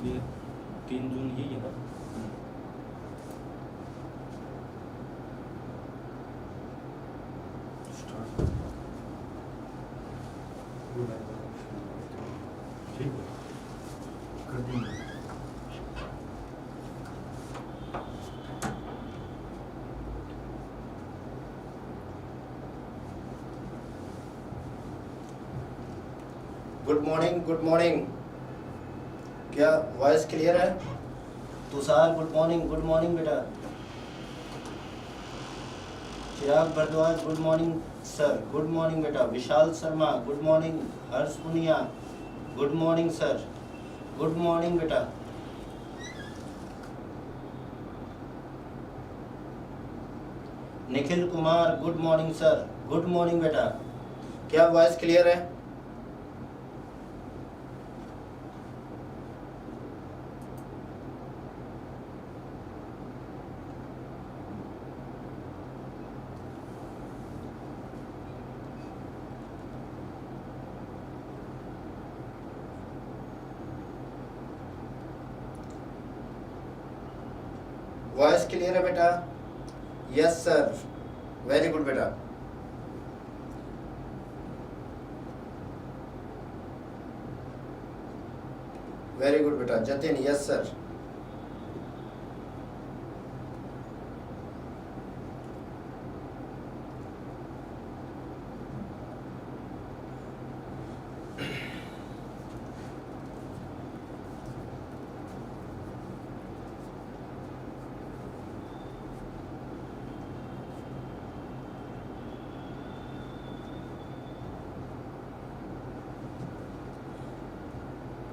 ये 3 जून ही है ना। ठीक है, कर देंगे। Good morning, good morning. क्या वॉइस क्लियर है? तुषार गुड मॉर्निंग बेटा। Chirag Bhardwaj good morning sir, good morning बेटा। Vishal Sharma good morning. Harsh Punia good morning sir, good morning बेटा। Nikhil Kumar good morning sir, good morning बेटा। क्या वॉइस क्लियर है? वॉइस क्लियर है बेटा? यस सर, वेरी गुड बेटा। वेरी गुड बेटा। Jatin yes sir.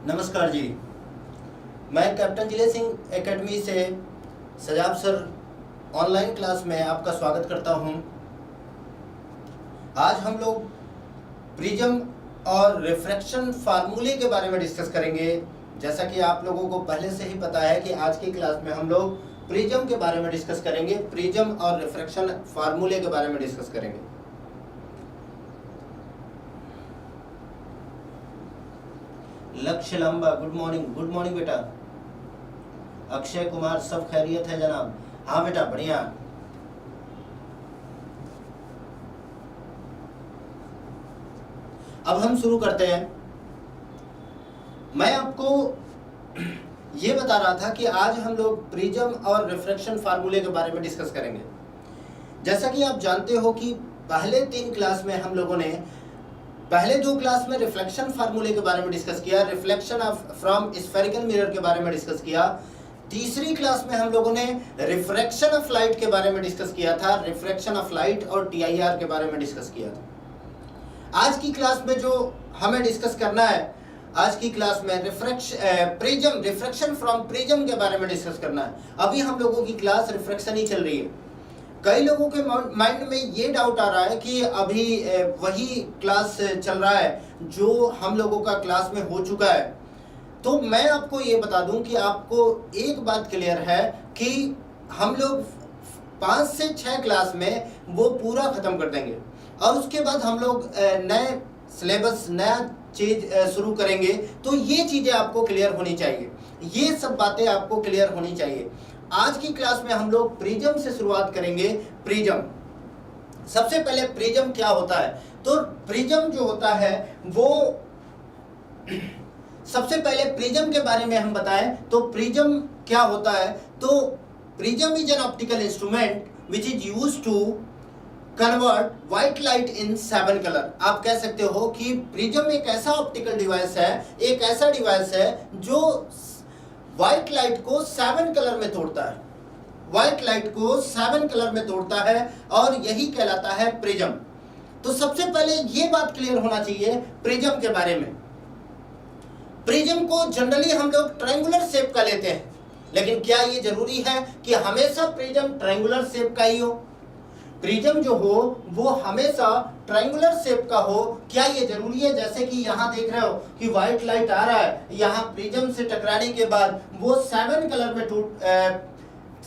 नमस्कार जी, मैं कैप्टन जिले सिंह एकेडमी से सजाब सर ऑनलाइन क्लास में आपका स्वागत करता हूं। आज हम लोग प्रिज्म और रिफ्रैक्शन फार्मूले के बारे में डिस्कस करेंगे। जैसा कि आप लोगों को पहले से ही पता है कि आज की क्लास में हम लोग प्रिज्म के बारे में डिस्कस करेंगे, प्रिज्म और रिफ्रैक्शन फार्मूले के बारे में डिस्कस करेंगे। लक्ष्य लंबा गुड मॉर्निंग बेटा। अक्षय कुमार सब खैरियत है जनाब? हाँ बेटा बढ़िया। अब हम शुरू करते हैं। मैं आपको ये बता रहा था कि आज हम लोग प्रिज्म और रिफ्रैक्शन फार्मूले के बारे में डिस्कस करेंगे। जैसा कि आप जानते हो कि पहले 3 क्लास में हम लोगों ने पहले 2 क्लास में रिफ्लेक्शन फार्मूले के बारे में डिस्कस किया, रिफ्लेक्शन फ्रॉम स्फेरिकल मिरर के बारे में डिस्कस किया। तीसरी क्लास में हम लोगों ने रिफ्रैक्शन ऑफ लाइट के बारे में डिस्कस किया था, रिफ्रैक्शन ऑफ लाइट और टीआईआर के बारे में डिस्कस किया था। आज की क्लास में जो हमें डिस्कस करना है, आज की क्लास में रिफ्रैक्शन फ्रॉम प्रिज्म के बारे में डिस्कस करना है। अभी हम लोगों की क्लास रिफ्रैक्शन ही चल रही है। कई लोगों के माइंड में ये डाउट आ रहा है कि अभी वही क्लास चल रहा है जो हम लोगों का क्लास में हो चुका है। तो मैं आपको ये बता दूं कि आपको एक बात क्लियर है कि हम लोग 5 से 6 क्लास में वो पूरा खत्म कर देंगे और उसके बाद हम लोग नए सिलेबस, नया चीज शुरू करेंगे। तो ये चीजें आपको क्लियर होनी चाहिए, ये सब बातें आपको क्लियर होनी चाहिए। आज की क्लास में हम लोग प्रिज्म से शुरुआत करेंगे। प्रिज्म, सबसे पहले प्रिज्म क्या होता है? तो प्रिज्म जो होता है वो सबसे पहले प्रिज्म के बारे में हम बताएं तो प्रिज्म क्या होता है? तो prism is an optical instrument which is used to convert white light in 7 colour. आप कह सकते हो कि प्रिज्म एक ऐसा ऑप्टिकल डिवाइस है, एक ऐसा डिवाइस है जो व्हाइट लाइट को 7 कलर में तोड़ता है, व्हाइट लाइट को 7 कलर में तोड़ता है और यही कहलाता है प्रिज्म। तो सबसे पहले ये बात क्लियर होना चाहिए प्रिज्म के बारे में। प्रिज्म को जनरली हम लोग ट्रायंगुलर शेप का लेते हैं, लेकिन क्या ये जरूरी है कि हमेशा प्रिज्म ट्रायंगुलर शेप का ही हो? प्रिज्म जो हो वो हमेशा ट्रायंगुलर शेप का हो, क्या ये जरूरी है? जैसे कि यहाँ देख रहे हो कि व्हाइट लाइट आ रहा है, यहाँ प्रिज्म से टकराने के बाद वो 7 कलर में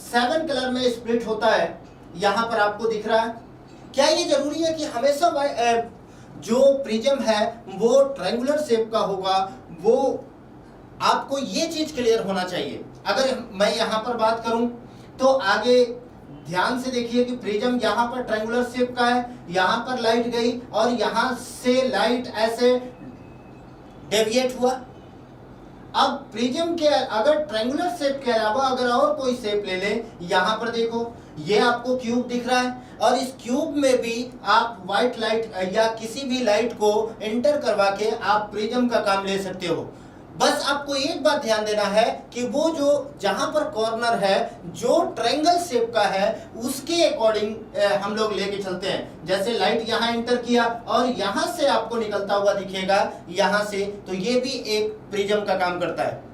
7 कलर में स्प्लिट होता है, यहाँ पर आपको दिख रहा है। क्या ये जरूरी है कि हमेशा जो प्रिज्म है वो ट्रायंगुलर शेप का होगा? वो आप आपको ये चीज क्लियर होना चाहिए। अगर मैं यहां पर बात करूं तो आगे ध्यान से देखिए कि प्रिज्म यहां पर ट्रायंगुलर शेप का है, यहां पर लाइट गई और यहां से लाइट ऐसे डेविएट हुआ। अब प्रिज्म के अगर ट्रायंगुलर शेप के अलावा अगर और कोई शेप ले ले, यहां पर देखो ये आपको क्यूब दिख रहा है और इस क्यूब में भी आप व्हाइट लाइट या किसी भी लाइट को एंटर करवा के आप प्रिज्म का काम ले सकते हो। बस आपको एक बात ध्यान देना है कि वो जो जहां पर कॉर्नर है जो ट्रायंगल शेप का है उसके अकॉर्डिंग हम लोग लेके चलते हैं। जैसे लाइट यहां एंटर किया और यहां से आपको निकलता हुआ दिखेगा यहां से, तो ये भी एक प्रिज्म का काम करता है।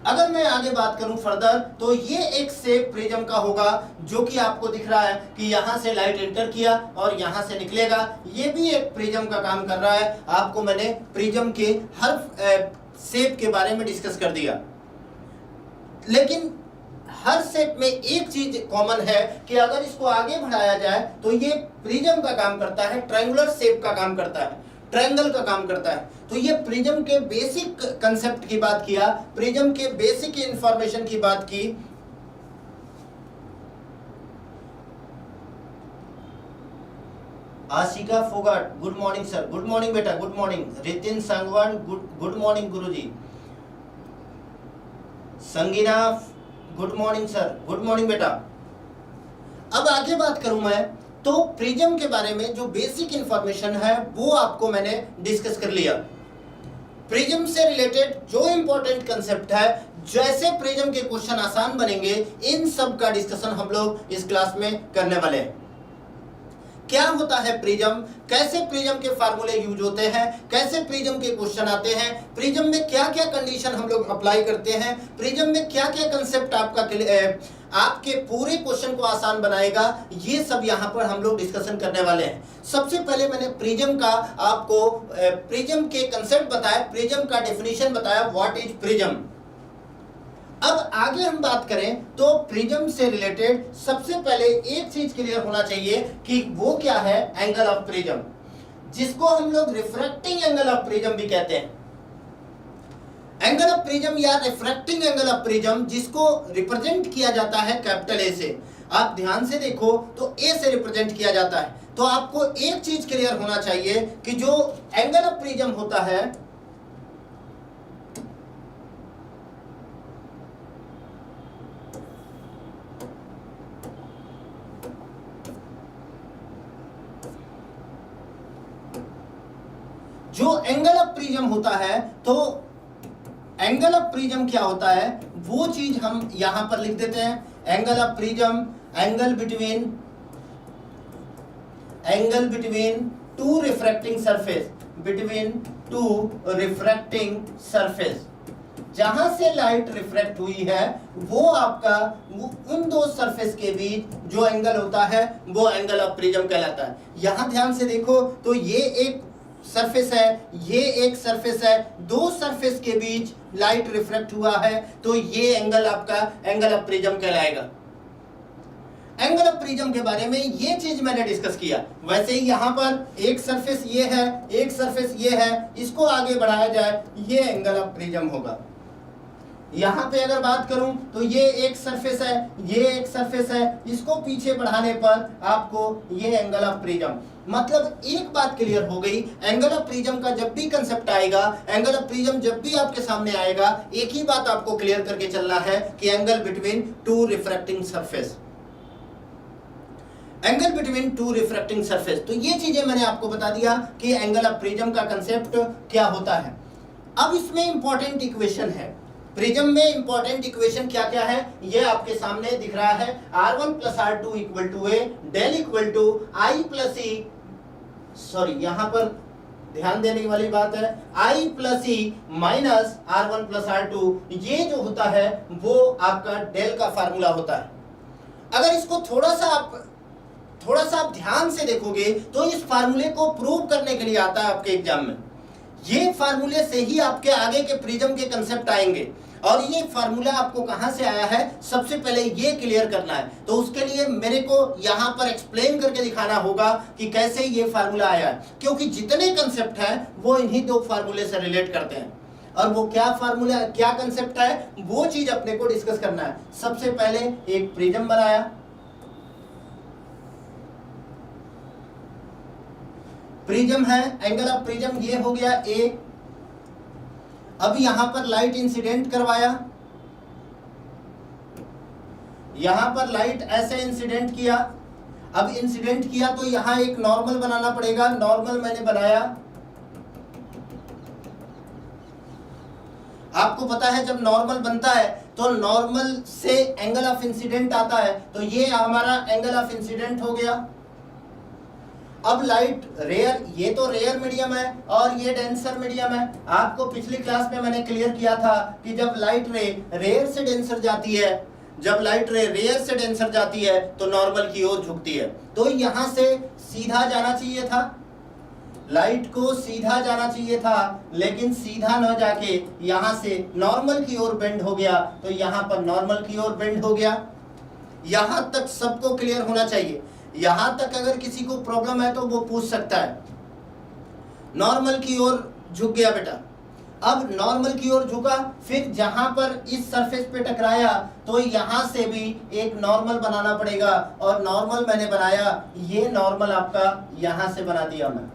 अगर मैं आगे बात करूं फर्दर तो ये एक शेप प्रिज्म का होगा जो कि आपको दिख रहा है कि यहां से लाइट एंटर किया और यहां से निकलेगा, ये भी एक प्रिज्म का काम कर रहा है। आपको मैंने प्रिज्म के हर शेप के बारे में डिस्कस कर दिया, लेकिन हर शेप में एक चीज कॉमन है कि अगर इसको आगे बढ़ाया जाए तो ये प्रिज्म का काम करता है, ट्रायंगुलर शेप का काम करता है, ट्रायंगल का काम करता है। तो ये प्रिज्म के बेसिक कंसेप्ट की बात किया, प्रिज्म के बेसिक इंफॉर्मेशन की बात की। Ashika Phogat, good morning sir. Good morning बेटा, good morning. Ritin Sangwan, good morning गुरुजी। Sangeena, good morning sir. Good morning बेटा। अब आगे बात करूं मैं तो प्रिज्म के बारे में जो बेसिक इंफॉर्मेशन है वो आपको मैंने डिस्कस कर लिया। प्रिज्म से रिलेटेड जो इंपॉर्टेंट कंसेप्ट है, जैसे प्रिज्म के क्वेश्चन आसान बनेंगे, इन सब का डिस्कशन हम लोग इस क्लास में करने वाले हैं। क्या होता है प्रिज्म, कैसे प्रिज्म के फार्मूले यूज होते हैं, कैसे प्रिज्म के क्वेश्चन आते हैं, प्रिज्म में क्या क्या कंडीशन हम लोग अप्लाई करते हैं, प्रिज्म में क्या क्या कंसेप्ट आपके पूरे क्वेश्चन को आसान बनाएगा, ये सब यहाँ पर हम लोग डिस्कशन करने वाले हैं। सबसे पहले मैंने प्रिज्म का आपको प्रिज्म के कंसेप्ट बताया, प्रिज्म का डेफिनेशन बताया, व्हाट इज प्रिज्म। अब आगे हम बात करें तो प्रिज्म से रिलेटेड सबसे पहले एक चीज क्लियर होना चाहिए कि वो क्या है, एंगल ऑफ प्रिज्म, जिसको हम लोग रिफ्रैक्टिंग एंगल ऑफ प्रिज्म भी कहते हैं। एंगल ऑफ प्रिज्म या रिफ्रैक्टिंग एंगल ऑफ प्रिज्म, जिसको रिप्रेजेंट किया जाता है कैपिटल ए से। आप ध्यान से देखो तो ए से रिप्रेजेंट किया जाता है। तो आपको एक चीज क्लियर होना चाहिए कि जो एंगल ऑफ प्रिज्म होता है, जो एंगल ऑफ प्रिज्म होता है, तो एंगल ऑफ प्रिज्म क्या होता है वो चीज हम यहां पर लिख देते हैं। Angle of prism, angle between two refracting surface, between two refracting surface. जहां से लाइट रिफ्रैक्ट हुई है वो आपका उन दो सरफेस के बीच जो एंगल होता है वो एंगल ऑफ प्रिज्म कहलाता है। यहां ध्यान से देखो तो ये एक सरफेस है, ये एक सरफेस है, दो सरफेस के बीच लाइट रिफ्लेक्ट हुआ है, तो ये एंगल आपका एंगल ऑफ प्रिज्म कहलाएगा। एंगल ऑफ प्रिज्म के बारे में ये चीज मैंने डिस्कस किया। वैसे ही यहाँ पर एक सरफेस ये है, एक सरफेस ये है, इसको आगे बढ़ाया जाए ये एंगल ऑफ प्रिज्म होगा। यहाँ पे अगर बात करूं तो ये एक सरफेस है, ये एक सरफेस है, इसको पीछे बढ़ाने पर आपको ये एंगल ऑफ प्रिज्म। मतलब एक बात क्लियर हो गई, एंगल ऑफ प्रिज्म का जब भी कंसेप्ट आएगा, एंगल ऑफ प्रिज्म जब भी आपके सामने आएगा, एक ही बात आपको क्लियर करके चलना है कि angle between two refracting surface, angle between two refracting surface. तो ये चीजें मैंने आपको बता दिया कि एंगल ऑफ प्रिज्म का कंसेप्ट क्या होता है। अब इसमें इंपॉर्टेंट इक्वेशन है, प्रिज्म में इंपॉर्टेंट इक्वेशन क्या क्या है ये आपके सामने दिख रहा है। R1 + R2 = A, del equal to I + E, sorry यहाँ पर ध्यान देने वाली बात है, I + E minus R1 + R2, ये जो होता है वो आपका डेल का फार्मूला होता है। अगर इसको थोड़ा सा आप ध्यान से देखोगे तो इस फार्मूले को प्रूव करने के लिए आता है आपके एग्जाम में। ये फार्मूले से ही आपके आगे के प्रिज्म के कंसेप्ट आएंगे। और ये फार्मूला आपको कहां से आया है सबसे पहले ये क्लियर करना है, तो उसके लिए मेरे को यहां पर एक्सप्लेन करके दिखाना होगा कि कैसे ये फार्मूला आया है, क्योंकि जितने कंसेप्ट हैं वो इन्हीं दो फार्मूले से रिलेट करते हैं। और वो क्या फार्मूला, क्या कंसेप्ट है, वो चीज अपने को डिस्कस करना है। सबसे पहले एक प्रिज्म बनाया, प्रिज्म है, एंगल ऑफ प्रिज्म ये हो गया ए। अब यहां पर लाइट इंसिडेंट करवाया, यहां पर लाइट ऐसे इंसिडेंट किया। अब इंसिडेंट किया तो यहां एक नॉर्मल बनाना पड़ेगा, नॉर्मल मैंने बनाया। आपको पता है जब नॉर्मल बनता है तो नॉर्मल से एंगल ऑफ इंसिडेंट आता है, तो ये हमारा एंगल ऑफ इंसिडेंट हो गया। अब लाइट रेयर, ये तो रेयर मीडियम है और ये डेंसर मीडियम है। आपको पिछली क्लास में मैंने क्लियर किया था कि जब लाइट रे रेयर से डेंसर जाती है, जब लाइट रे रेयर से डेंसर जाती है तो नॉर्मल की ओर झुकती है। तो यहां से सीधा जाना चाहिए था, लाइट को सीधा जाना चाहिए था, लेकिन सीधा न जाके यहां से नॉर्मल की ओर बेंड हो गया, तो यहां पर नॉर्मल की ओर बेंड हो गया। यहां तक सबको क्लियर होना चाहिए। यहां तक अगर किसी को प्रॉब्लम है तो वो पूछ सकता है। नॉर्मल की ओर झुक गया बेटा। अब नॉर्मल की ओर झुका, फिर जहां पर इस सरफेस पे टकराया तो यहां से भी एक नॉर्मल बनाना पड़ेगा, और नॉर्मल मैंने बनाया, ये नॉर्मल आपका यहां से बना दिया मैं,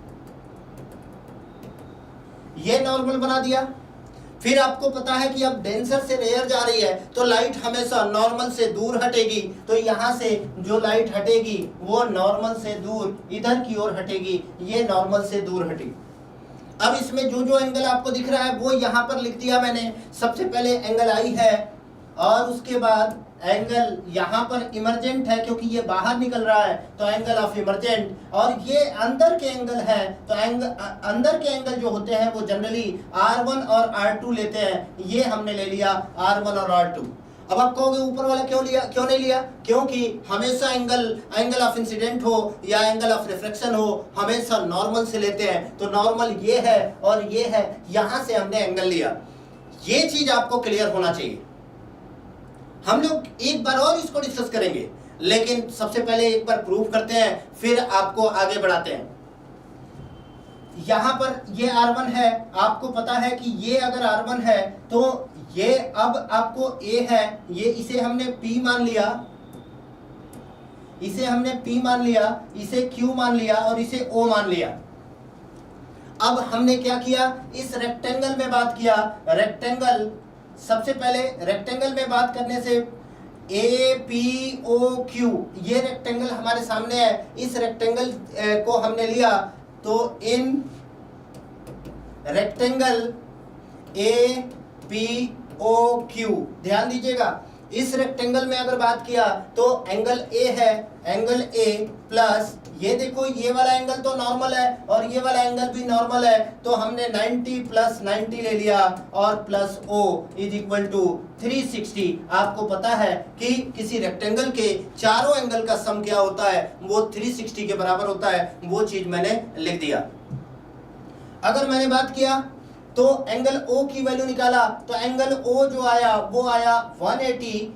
ये नॉर्मल बना दिया। फिर आपको पता है कि अब डेंसर से रेयर जा रही है तो लाइट हमेशा नॉर्मल से दूर हटेगी, तो यहां से जो लाइट हटेगी वो नॉर्मल से दूर इधर की ओर हटेगी, ये नॉर्मल से दूर हटेगी। अब इसमें जो जो एंगल आपको दिख रहा है वो यहां पर लिख दिया मैंने। सबसे पहले एंगल आई है, और उसके बाद एंगल यहाँ पर इमरजेंट है क्योंकि ये बाहर निकल रहा है, तो एंगल ऑफ इमरजेंट। और ये अंदर के एंगल है, तो अंदर के एंगल जो होते हैं वो जनरली R1 और R2 लेते हैं, ये हमने ले लिया R1 और R2। अब आप कहोगे ऊपर वाला क्यों लिया, क्यों नहीं लिया? क्योंकि हमेशा एंगल ऑफ इंसिडेंट हो या एंगल ऑफ रिफ्लेक्शन हो, हमेशा नॉर्मल से लेते हैं। तो नॉर्मल ये है और ये है, यहां से हमने एंगल लिया। ये चीज आपको क्लियर होना चाहिए। हम लोग एक बार और इसको डिस्कस करेंगे, लेकिन सबसे पहले एक बार प्रूव करते हैं, फिर आपको आगे बढ़ाते हैं। यहां पर ये R1 है, आपको पता है कि ये अगर R1 है तो ये अब आपको A है, ये इसे हमने P मान लिया, इसे हमने P मान लिया, इसे Q मान लिया और इसे O मान लिया। अब हमने क्या किया, इस रेक्टेंगल में बात किया। रेक्टेंगल, सबसे पहले रेक्टेंगल में बात करने से APOQ, ये रेक्टेंगल हमारे सामने है। इस रेक्टेंगल को हमने लिया, तो इन रेक्टेंगल APOQ, ध्यान दीजिएगा, इस रेक्टेंगल में अगर बात किया तो एंगल A है, एंगल A प्लस ये देखो ये वाला एंगल तो नॉर्मल है और ये वाला एंगल भी नॉर्मल है, तो हमने 90 प्लस 90 ले लिया और plus O is equal to 360। आपको पता है कि किसी रेक्टेंगल के चारों एंगल का सम क्या होता है, वो 360 के बराबर होता है, वो चीज मैंने लिख दिया। अगर मैंने बात किया तो एंगल O की वैल्यू निकाला, तो एंगल O जो आया वो आया 180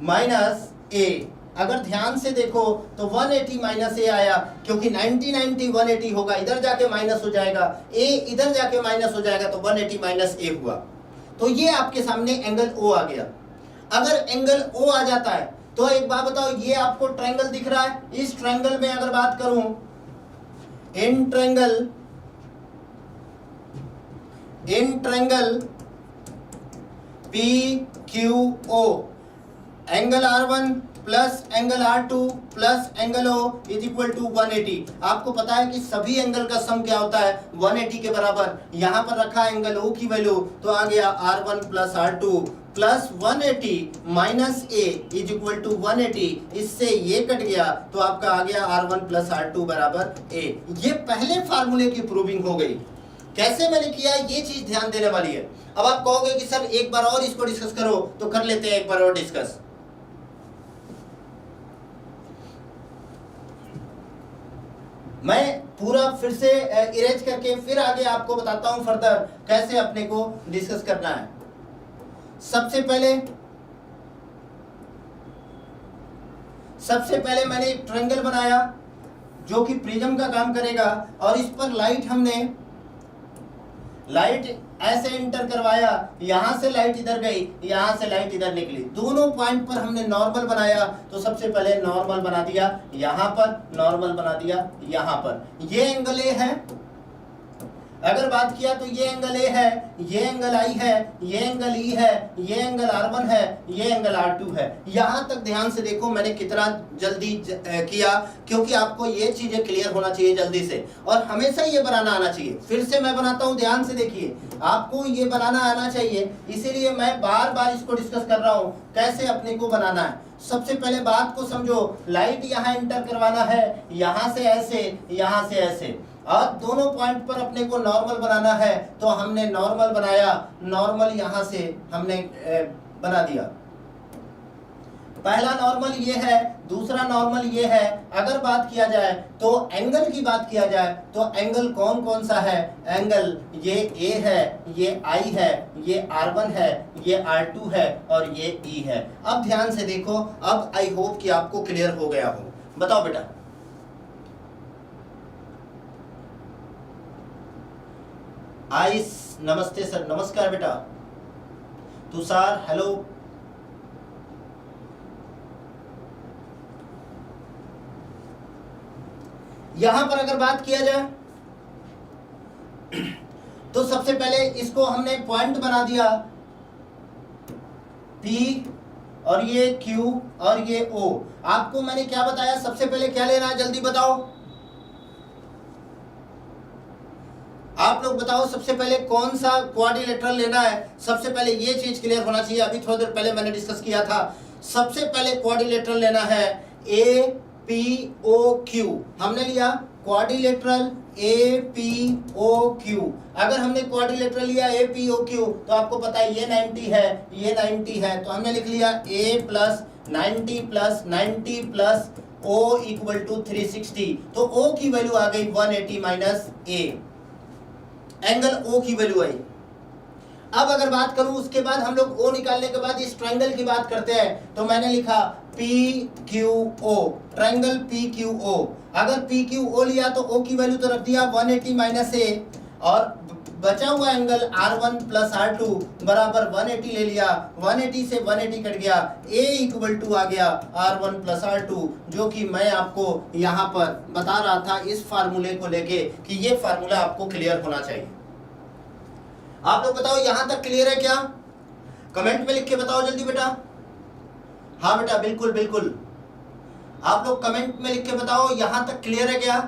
माइनस A। अगर ध्यान से देखो तो 180 माइनस A आया, क्योंकि 90 90 180 होगा, इधर जाके माइनस हो जाएगा, A इधर जाके माइनस हो जाएगा, तो 180 माइनस A हुआ। तो ये आपके सामने एंगल O आ गया। अगर एंगल O आ जाता है तो एक बात बताओ, ये आपको ट्रायंगल दिख रहा है, इस ट्रायंगल में अगर बात करूं, इन triangle PQO, angle R1 plus angle R2 plus angle O is equal to 180। आपको पता है कि सभी एंगल का सम क्या होता है, 180 के बराबर। यहां पर रखा एंगल O की वैल्यू, तो आ गया R1 plus R2 plus 180 minus A is equal to 180। इससे ये कट गया तो आपका आ गया R1 प्लस R2 बराबर A। ये पहले फार्मूले की प्रूविंग हो गई। कैसे मैंने किया, ये चीज ध्यान देने वाली है। अब आप कहोगे कि सर एक बार और इसको डिस्कस करो, तो कर लेते हैं एक बार और डिस्कस। मैं पूरा फिर से इरेज करके फिर आगे आपको बताता हूं फर्दर कैसे अपने को डिस्कस करना है। सबसे पहले मैंने एक ट्रायंगल बनाया जो कि प्रिज्म का काम करेगा, और इस पर लाइट ऐसे इंटर करवाया, यहां से लाइट इधर गई, यहां से लाइट इधर निकली, दोनों पॉइंट पर हमने नॉर्मल बनाया। तो सबसे पहले नॉर्मल बना दिया यहां पर, नॉर्मल बना दिया यहां पर। ये एंगल ए है, अगर बात किया तो ये एंगल ए है, ये एंगल आई है, ये एंगल ई है, ये एंगल R1 है, ये एंगल R2 है। यहां तक ध्यान से देखो मैंने कितना जल्दी किया, क्योंकि आपको ये चीजें क्लियर होना चाहिए जल्दी से, और हमेशा ये बनाना आना चाहिए। फिर से मैं बनाता हूं, ध्यान से देखिए, आपको ये बनाना आना चाहिए, इसीलिए मैं बार बार इसको डिस्कस कर रहा हूं कैसे अपने को बनाना है। सबसे पहले बात को समझो, लाइट यहाँ इंटर करवाना है, यहां से ऐसे, यहां से ऐसे, और दोनों पॉइंट पर अपने को नॉर्मल बनाना है। तो हमने नॉर्मल बनाया, नॉर्मल यहां से हमने बना दिया। पहला नॉर्मल ये है, दूसरा नॉर्मल ये है। अगर बात किया जाए तो एंगल की बात किया जाए तो एंगल कौन कौन सा है? एंगल ये ए है, ये आई है, ये R1 है, ये R2 है और ये E है। अब ध्यान से देखो, अब आई होप कि आपको क्लियर हो गया हो। बताओ बेटा, आइस, नमस्ते सर, नमस्कार बेटा। तुषार, हेलो। यहां पर अगर बात किया जाए तो सबसे पहले इसको हमने पॉइंट बना दिया, P और ये Q और ये O। आपको मैंने क्या बताया, सबसे पहले क्या लेना है, जल्दी बताओ। आप लोग बताओ सबसे पहले कौन सा क्वाड्रिलेटरल लेना है। सबसे पहले ये चीज क्लियर होना चाहिए, अभी थोड़ी देर पहले मैंने डिस्कस किया था। सबसे पहले क्वाड्रिलेटरल लेना है APOQ। हमने लिया क्वाड्रिलेटरल APOQ। अगर हमने क्वाड्रिलेटरल लिया APOQ तो आपको पता है ये 90 है, ये 90 है, तो हमने लिख लिया A plus 90 plus 90 plus O equal to 360। तो O की वैल्यू आ गई 180 माइनस A, एंगल O की वैल्यू आई। अब अगर बात करूं उसके बाद हम लोग O निकालने के बाद इस ट्रायंगल की बात करते हैं, तो मैंने लिखा PQO, ट्रायंगल PQO। अगर PQO लिया तो O की वैल्यू तो रख दिया 180 माइनस A, और बचा हुआ एंगल R1 प्लस R2 बराबर 180 ले लिया, 180 से 180 कट गया, A इक्वल टू आ गया R1 प्लस R2, जो कि मैं आपको यहाँ पर बता रहा था इस फार्मूले को लेके कि ये फार्मूला आपको क्लियर होना चाहिए। आप लोग बताओ यहाँ तक क्लियर है क्या? कमेंट में लिख के बताओ जल्दी बेटा। हाँ बेटा, बिल्कुल बिल्कुल, आप लोग कमेंट में लिख के बताओ यहाँ तक क्लियर है क्या?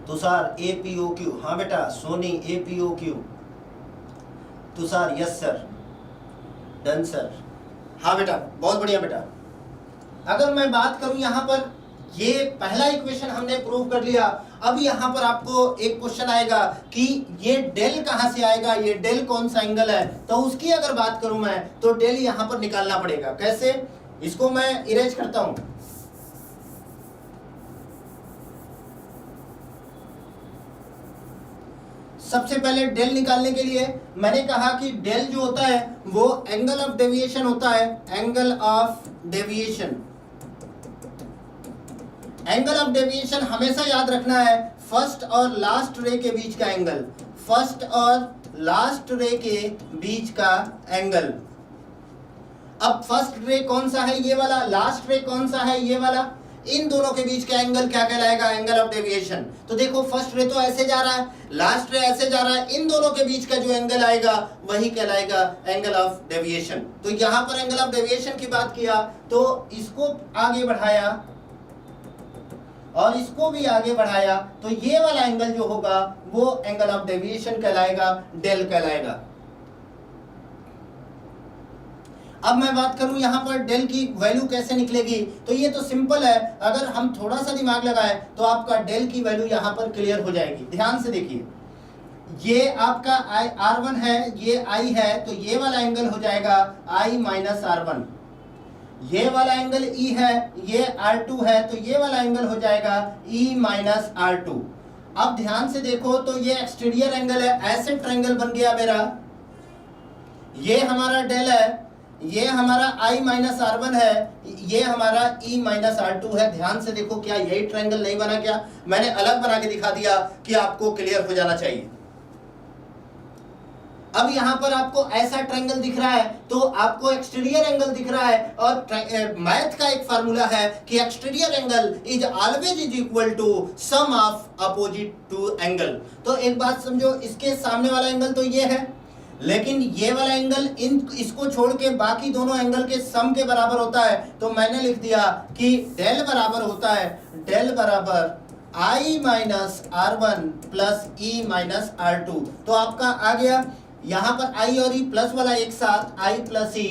तुषार APOQ, हाँ बेटा। Soni APOQ, Tushar yes sir, done sir. हाँ बेटा, बहुत बढ़िया बेटा। अगर मैं बात करूं यहाँ पर, ये पहला इक्वेशन हमने प्रूव कर लिया। अब यहाँ पर आपको एक क्वेश्चन आएगा कि ये डेल कहाँ से आएगा, ये डेल कौन सा एंगल है, तो उसकी अगर बात करूं मैं तो डेल यहाँ पर निकालना पड़ेगा। कैसे? इसको मैं इरेज करता हूं। सबसे पहले डेल निकालने के लिए मैंने कहा कि डेल जो होता है वो एंगल ऑफ डेविएशन होता है, angle of deviation. Angle of deviation हमेशा याद रखना है फर्स्ट और लास्ट रे के बीच का एंगल, फर्स्ट और लास्ट रे के बीच का एंगल। अब फर्स्ट रे कौन सा है, ये वाला, लास्ट रे कौन सा है, ये वाला, इन दोनों के बीच का एंगल क्या कहलाएगा, एंगल ऑफ डेविएशन। तो देखो फर्स्ट रे तो ऐसे जा रहा है, लास्ट रे ऐसे जा रहा है, इन दोनों के बीच का जो एंगल आएगा वही कहलाएगा एंगल ऑफ डेविएशन। तो यहां पर एंगल ऑफ डेविएशन की बात किया तो इसको आगे बढ़ाया और इसको भी आगे बढ़ाया, तो ये वाला एंगल जो होगा वो एंगल ऑफ डेविएशन कहलाएगा, डेल कहलाएगा। अब मैं बात करूं यहाँ पर डेल की वैल्यू कैसे निकलेगी, तो ये तो सिंपल है, अगर हम थोड़ा सा दिमाग लगाए तो आपका डेल की वैल्यू यहाँ पर क्लियर हो जाएगी। ध्यान से देखिए, ये आपका R1 है, ये I है, तो ये वाला एंगल हो जाएगा I माइनस R1। ये वाला एंगल E है, ये R2 है, तो ये वाला एंगल हो जाएगा E माइनस R2। अब ध्यान से देखो तो ये एक्सटीरियर एंगल है, ऐसे ट्रायंगल बन गया मेरा, ये हमारा डेल है, ये हमारा I माइनस R1 है, ये हमारा E माइनस R2 है। ध्यान से देखो, क्या यही ट्रायंगल नहीं बना? क्या मैंने अलग बना के दिखा दिया कि आपको क्लियर हो जाना चाहिए। अब यहां पर आपको ऐसा ट्रायंगल दिख रहा है तो आपको एक्सटीरियर एंगल दिख रहा है, और मैथ का एक फार्मूला है कि exterior angle is always is equal to sum of opposite to angle. तो एक बात समझो, इसके सामने वाला एंगल तो ये है, लेकिन ये वाला एंगल इसको छोड़ के बाकी दोनों एंगल के सम के बराबर होता है। तो मैंने लिख दिया कि डेल बराबर होता है, डेल बराबर I minus R1 plus E minus R2। तो आपका आ गया यहाँ पर I और E प्लस वाला एक साथ I प्लस E,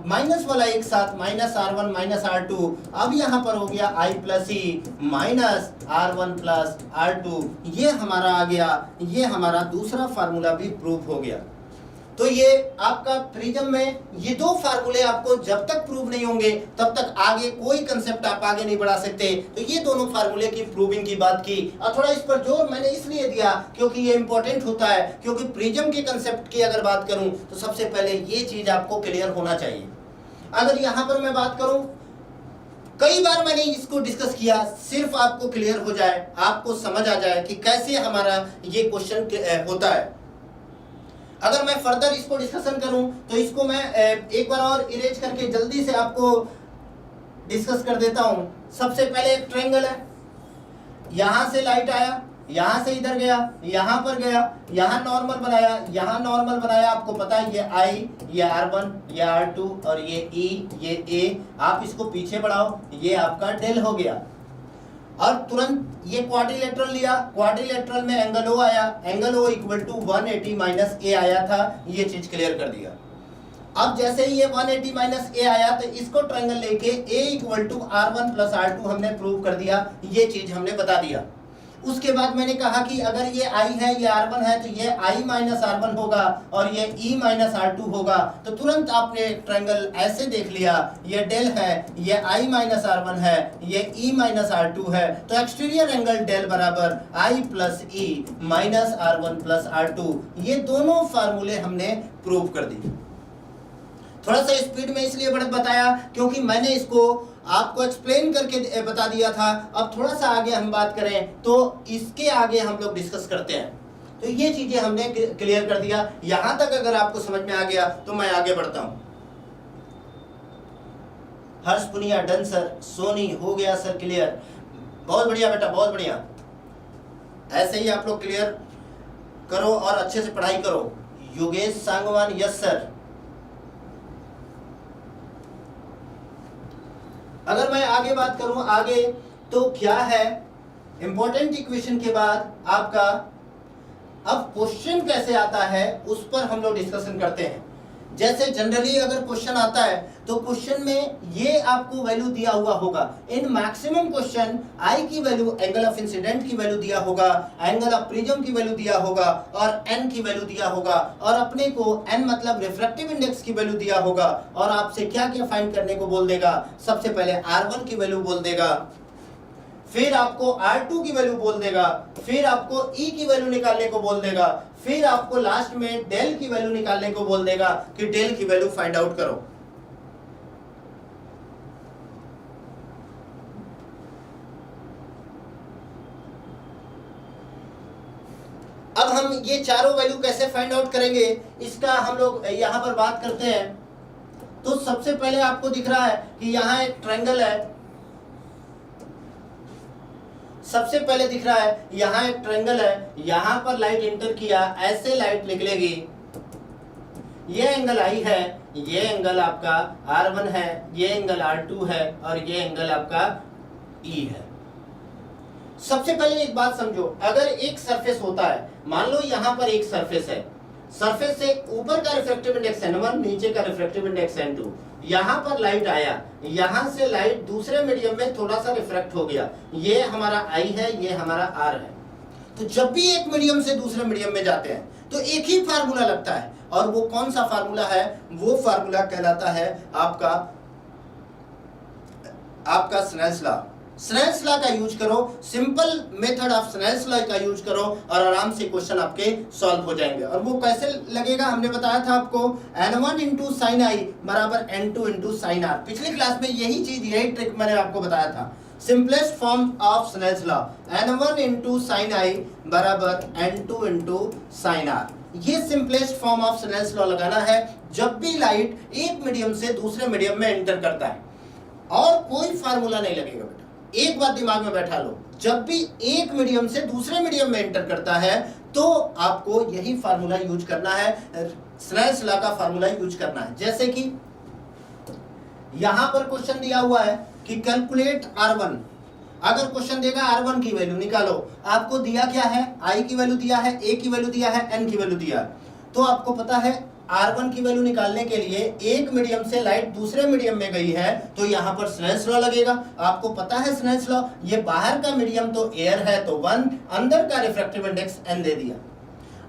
माइनस वाला एक साथ माइनस R1 माइनस R2। अब यहाँ पर हो गया I plus E minus R1 plus R2। ये हमारा आ गया, ये हमारा दूसरा फार्मूला भी प्रूव हो गया। तो ये आपका प्रिज्म में ये दो फार्मूले आपको जब तक प्रूव नहीं होंगे तब तक आगे कोई कंसेप्ट आप आगे नहीं बढ़ा सकते। तो ये दोनों फार्मूले की प्रूविंग की बात की, और थोड़ा इस पर जोर मैंने इसलिए दिया क्योंकि ये इंपॉर्टेंट होता है, क्योंकि प्रिज्म के कंसेप्ट की अगर बात करूं तो सबसे पहले ये चीज आपको क्लियर होना चाहिए। अगर यहां पर मैं बात करूं, कई बार मैंने इसको डिस्कस किया, सिर्फ आपको क्लियर हो जाए, आपको समझ आ जाए कि कैसे हमारा ये क्वेश्चन होता है। अगर मैं फर्दर इसको डिस्कशन करूं तो इसको मैं एक बार और इरेज करके जल्दी से आपको डिस्कस कर देता हूं। सबसे पहले एक ट्रायंगल है, यहां से लाइट आया, यहां से इधर गया, यहां पर गया, यहां नॉर्मल बनाया, यहां नॉर्मल बनाया। आपको पता है ये I, ये R1, ये R2 और ये E, ये A। आप इसको पीछे बढ़ाओ, ये आपका डेल हो गया। और तुरंत ये क्वाड्रिलेटरल लिया, क्वाड्रिलेटरल में एंगल O आया, angle O equal to 180 minus A आया था। ये चीज क्लियर कर दिया। अब जैसे ही ये 180 माइनस A आया तो इसको ट्रायंगल लेके A equal to R1 plus R2 हमने प्रूव कर दिया, ये चीज हमने बता दिया। उसके बाद मैंने कहा कि अगर ये I है, ये R1 है, तो ये I माइनस R1 होगा और ये E माइनस R2 होगा। तो तुरंत आपने ट्रायंगल ऐसे देख लिया, ये डेल है, ये I माइनस R1 है, ये E माइनस R2 है। तो एक्सटीरियर एंगल डेल बराबर I plus E minus R1 plus R2। ये दोनों फार्मूले हमने प्रूव कर दिए। थोड़ा सा स्पीड में इसलिए बताया क्योंकि मैंने इसको आपको एक्सप्लेन करके बता दिया था। अब थोड़ा सा आगे हम बात करें तो इसके आगे हम लोग डिस्कस करते हैं। तो ये चीजें हमने क्लियर कर दिया। यहां तक अगर आपको समझ में आ गया तो मैं आगे बढ़ता हूं। हर्ष पुनिया डन सर, सोनी हो गया सर क्लियर, बहुत बढ़िया बेटा, बहुत बढ़िया। ऐसे ही आप लोग क्लियर करो और अच्छे से पढ़ाई करो। Yogesh Sangwan yes sir. अगर मैं आगे बात करूं आगे तो क्या है इंपॉर्टेंट इक्वेशन के बाद आपका अब क्वेश्चन कैसे आता है उस पर हम लोग डिस्कशन करते हैं। जैसे जनरली अगर क्वेश्चन आता है तो क्वेश्चन में ये आपको वैल्यू दिया हुआ होगा। इन मैक्सिमम क्वेश्चन I की वैल्यू, एंगल ऑफ इंसिडेंट की वैल्यू दिया होगा, एंगल ऑफ प्रिज्म की वैल्यू दिया होगा और n की वैल्यू दिया होगा, और अपने को n मतलब रिफ्रैक्टिव इंडेक्स की वैल्यू दिया होगा। और आपसे क्या क्या फाइंड करने को बोल देगा, सबसे पहले R1 की वैल्यू बोल देगा, फिर आपको R2 की वैल्यू बोल देगा, फिर आपको E की वैल्यू निकालने को बोल देगा, फिर आपको लास्ट में डेल की वैल्यू निकालने को बोल देगा कि डेल की वैल्यू फाइंड आउट करो। अब हम ये चारों वैल्यू कैसे फाइंड आउट करेंगे इसका हम लोग यहां पर बात करते हैं। तो सबसे पहले आपको दिख रहा है कि यहां एक ट्रायंगल है, सबसे पहले दिख रहा है यहां एक ट्रायंगल है, यहां पर लाइट इंटर किया, ऐसे लाइट निकलेगी, ये एंगल I है, ये एंगल आपका R1 है, ये एंगल R2 है और ये एंगल आपका E है। सबसे पहले एक बात समझो, अगर एक सरफेस होता है, मान लो यहां पर एक सरफेस है, सरफेस से ऊपर का रिफ्रैक्टिव इंडेक्स N1, नीचे का रिफ्रैक्टिव इंडेक्स N2, यहां पर लाइट आया, यहां से लाइट दूसरे मीडियम में थोड़ा सा रिफ्रैक्ट हो गया, ये हमारा I है, ये हमारा R है। तो जब भी एक मीडियम से दूसरे मीडियम में जाते हैं तो एक ही फार्मूला लगता है, और वो कौन सा फार्मूला है? वो फार्मूला कहलाता है आपका स्नेल्स लॉ। स्नेल्स लॉ का यूज करो, simple method of Snell's law का यूज करो और आराम से क्वेश्चन आपके सॉल्व हो जाएंगे। और वो कैसे लगेगा हमने बताया था आपको, n1 इंटू साइन आई बराबर n2 इंटू साइन आर। पिछली क्लास में यही चीज, यही ट्रिक मैंने आपको बताया था। Simplest form of Snell's law n1 into sine i बराबर n2 इंटू साइन आर। ये simplest form of Snell's law लगाना है जब भी लाइट एक मीडियम से दूसरे मीडियम में एंटर करता है, और कोई फार्मूला नहीं लगेगा बेटा। एक बात दिमाग में बैठा लो, जब भी एक मीडियम से दूसरे मीडियम में एंटर करता है तो आपको यही फार्मूला यूज करना है, स्नेल्स लॉ का फार्मूला यूज करना है। जैसे कि यहां पर क्वेश्चन दिया हुआ है कि कैलकुलेट R1। अगर क्वेश्चन देगा R1 की वैल्यू निकालो, आपको दिया क्या है, I की वैल्यू दिया है, A की वैल्यू दिया है, N की वैल्यू दिया है। तो आपको पता है R1 की वैल्यू निकालने के लिए एक मीडियम से लाइट दूसरे मीडियम में गई है तो यहां पर स्नेल्स लॉ लगेगा। आपको पता है स्नेल्स लॉ, ये बाहर का मीडियम तो एयर है तो 1, अंदर का रिफ्रैक्टिव इंडेक्स n दे दिया।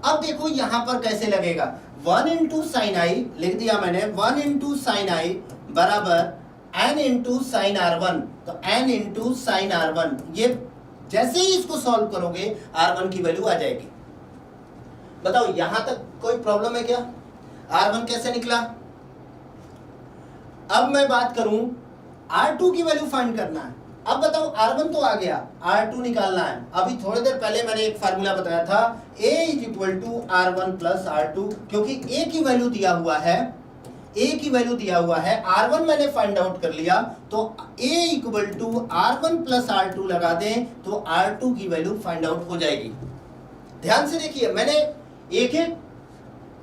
अब देखो यहां पर कैसे लगेगा, 1 इंटू साइन आई लिख दिया मैंने, 1 इंटू साइन आई बराबर n इंटू साइन R1, तो n इंटू साइन R1। ये जैसे ही इसको सॉल्व करोगे R1 की वैल्यू आ जाएगी। बताओ यहां तक कोई प्रॉब्लम है क्या? R1 कैसे निकला? अब मैं बात करूं R2 की वैल्यू फाइंड करना है। अब बताओ R1 तो आ गया, R2 निकालना है। अभी थोड़ी देर पहले मैंने एक फार्मूला बताया था, A is equal to R1 plus R2, क्योंकि A की वैल्यू दिया हुआ है, A की वैल्यू दिया हुआ है, R1 मैंने फाइंड आउट कर लिया, तो A equal to R1 plus R2 लगा दें तो R2 की वैल्यू फाइंड आउट हो जाएगी। ध्यान से देखिए, मैंने एक एक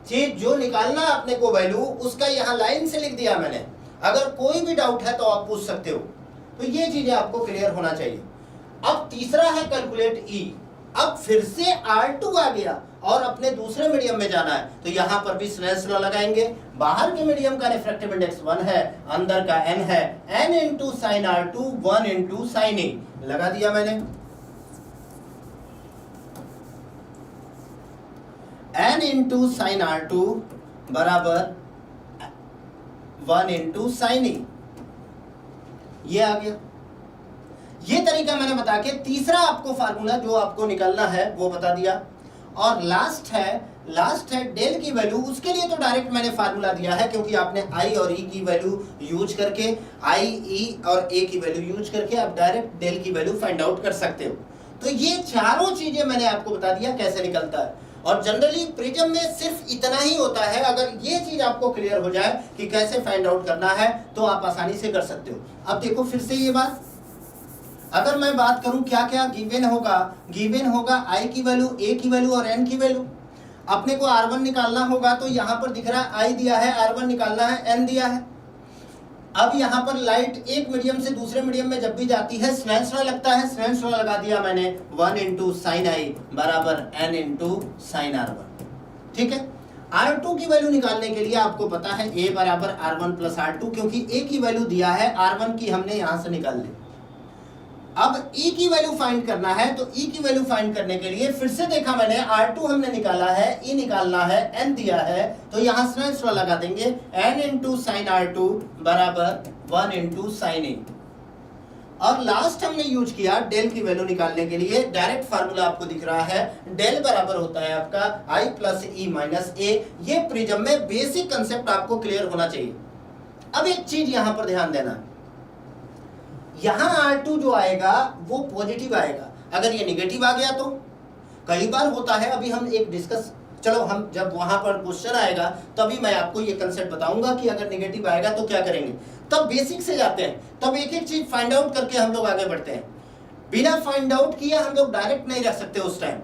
चीज जो निकालना अपने को वैल्यू, उसका यहां लाइन से लिख दिया मैंने। अगर कोई भी डाउट है तो आप पूछ सकते हो। तो ये चीजें आपको क्लियर होना चाहिए। अब तीसरा है कैलकुलेट E। अब फिर से R2 आ गया और अपने दूसरे मीडियम में जाना है, तो यहां पर भी स्नेल्स लॉ लगाएंगे। बाहर के मीडियम का रिफ्रैक्टिव इंडेक्स 1 है, अंदर का n है, n into sine R2, 1 into sign A लगा दिया मैंने। n इंटू साइन R2 बराबर 1 इंटू साइन ए, ये आ गया। ये तरीका मैंने बता के तीसरा आपको फार्मूला जो आपको निकालना है वो बता दिया। और लास्ट है डेल की वैल्यू। उसके लिए तो डायरेक्ट मैंने फार्मूला दिया है, क्योंकि आपने आई और ई की वैल्यू यूज करके, आई ई और ए की वैल्यू यूज करके आप डायरेक्ट डेल की वैल्यू फाइंड आउट कर सकते हो। तो ये चारों चीजें मैंने आपको बता दिया कैसे निकलता है। और जनरली प्रिज्म में सिर्फ इतना ही होता है। अगर ये चीज आपको क्लियर हो जाए कि कैसे फाइंड आउट करना है तो आप आसानी से कर सकते हो। अब देखो फिर से ये बात, अगर मैं बात करूं क्या क्या गिवन होगा आई की वैल्यू, ए की वैल्यू और एन की वैल्यू। अपने को R1 निकालना होगा तो यहां पर दिख रहा है आई दिया है, R1 निकालना है, एन दिया है। अब यहाँ पर लाइट एक मीडियम से दूसरे मीडियम में जब भी जाती है स्नेल्स लॉ लगता है। स्नेल्स लॉ लगा दिया मैंने, 1 इंटू साइन आई बराबर n इंटू साइन R1। ठीक है। R2 की वैल्यू निकालने के लिए आपको पता है A बराबर R1 प्लस R2, क्योंकि A की वैल्यू दिया है, R1 की हमने यहां से निकाल ली। अब E की वैल्यू फाइंड करना है, तो E की वैल्यू फाइंड करने के लिए फिर से देखा मैंने, R2 हमने निकाला है, E निकालना है, N दिया है, तो यहां स्नेल्स लॉ लगा देंगे, N इंटू साइन R2 बराबर 1 इंटू साइन A। और लास्ट हमने यूज किया डेल की वैल्यू निकालने के लिए, डायरेक्ट फार्मूला आपको दिख रहा है, डेल बराबर होता है आपका I plus E minus A। ये प्रिज्म में बेसिक कंसेप्ट आपको क्लियर होना चाहिए। अब एक चीज यहां पर ध्यान देना, यहां R2 जो आएगा वो पॉजिटिव आएगा। अगर ये नेगेटिव आ गया तो कई बार होता है, अभी हम एक डिस्कस, चलो हम जब वहां पर क्वेश्चन आएगा तभी मैं आपको ये कंसेप्ट बताऊंगा कि अगर नेगेटिव आएगा तो क्या करेंगे। तब बेसिक से जाते हैं, तब एक एक चीज फाइंड आउट करके हम लोग आगे बढ़ते हैं। बिना फाइंड आउट किए हम लोग डायरेक्ट नहीं रह सकते, उस टाइम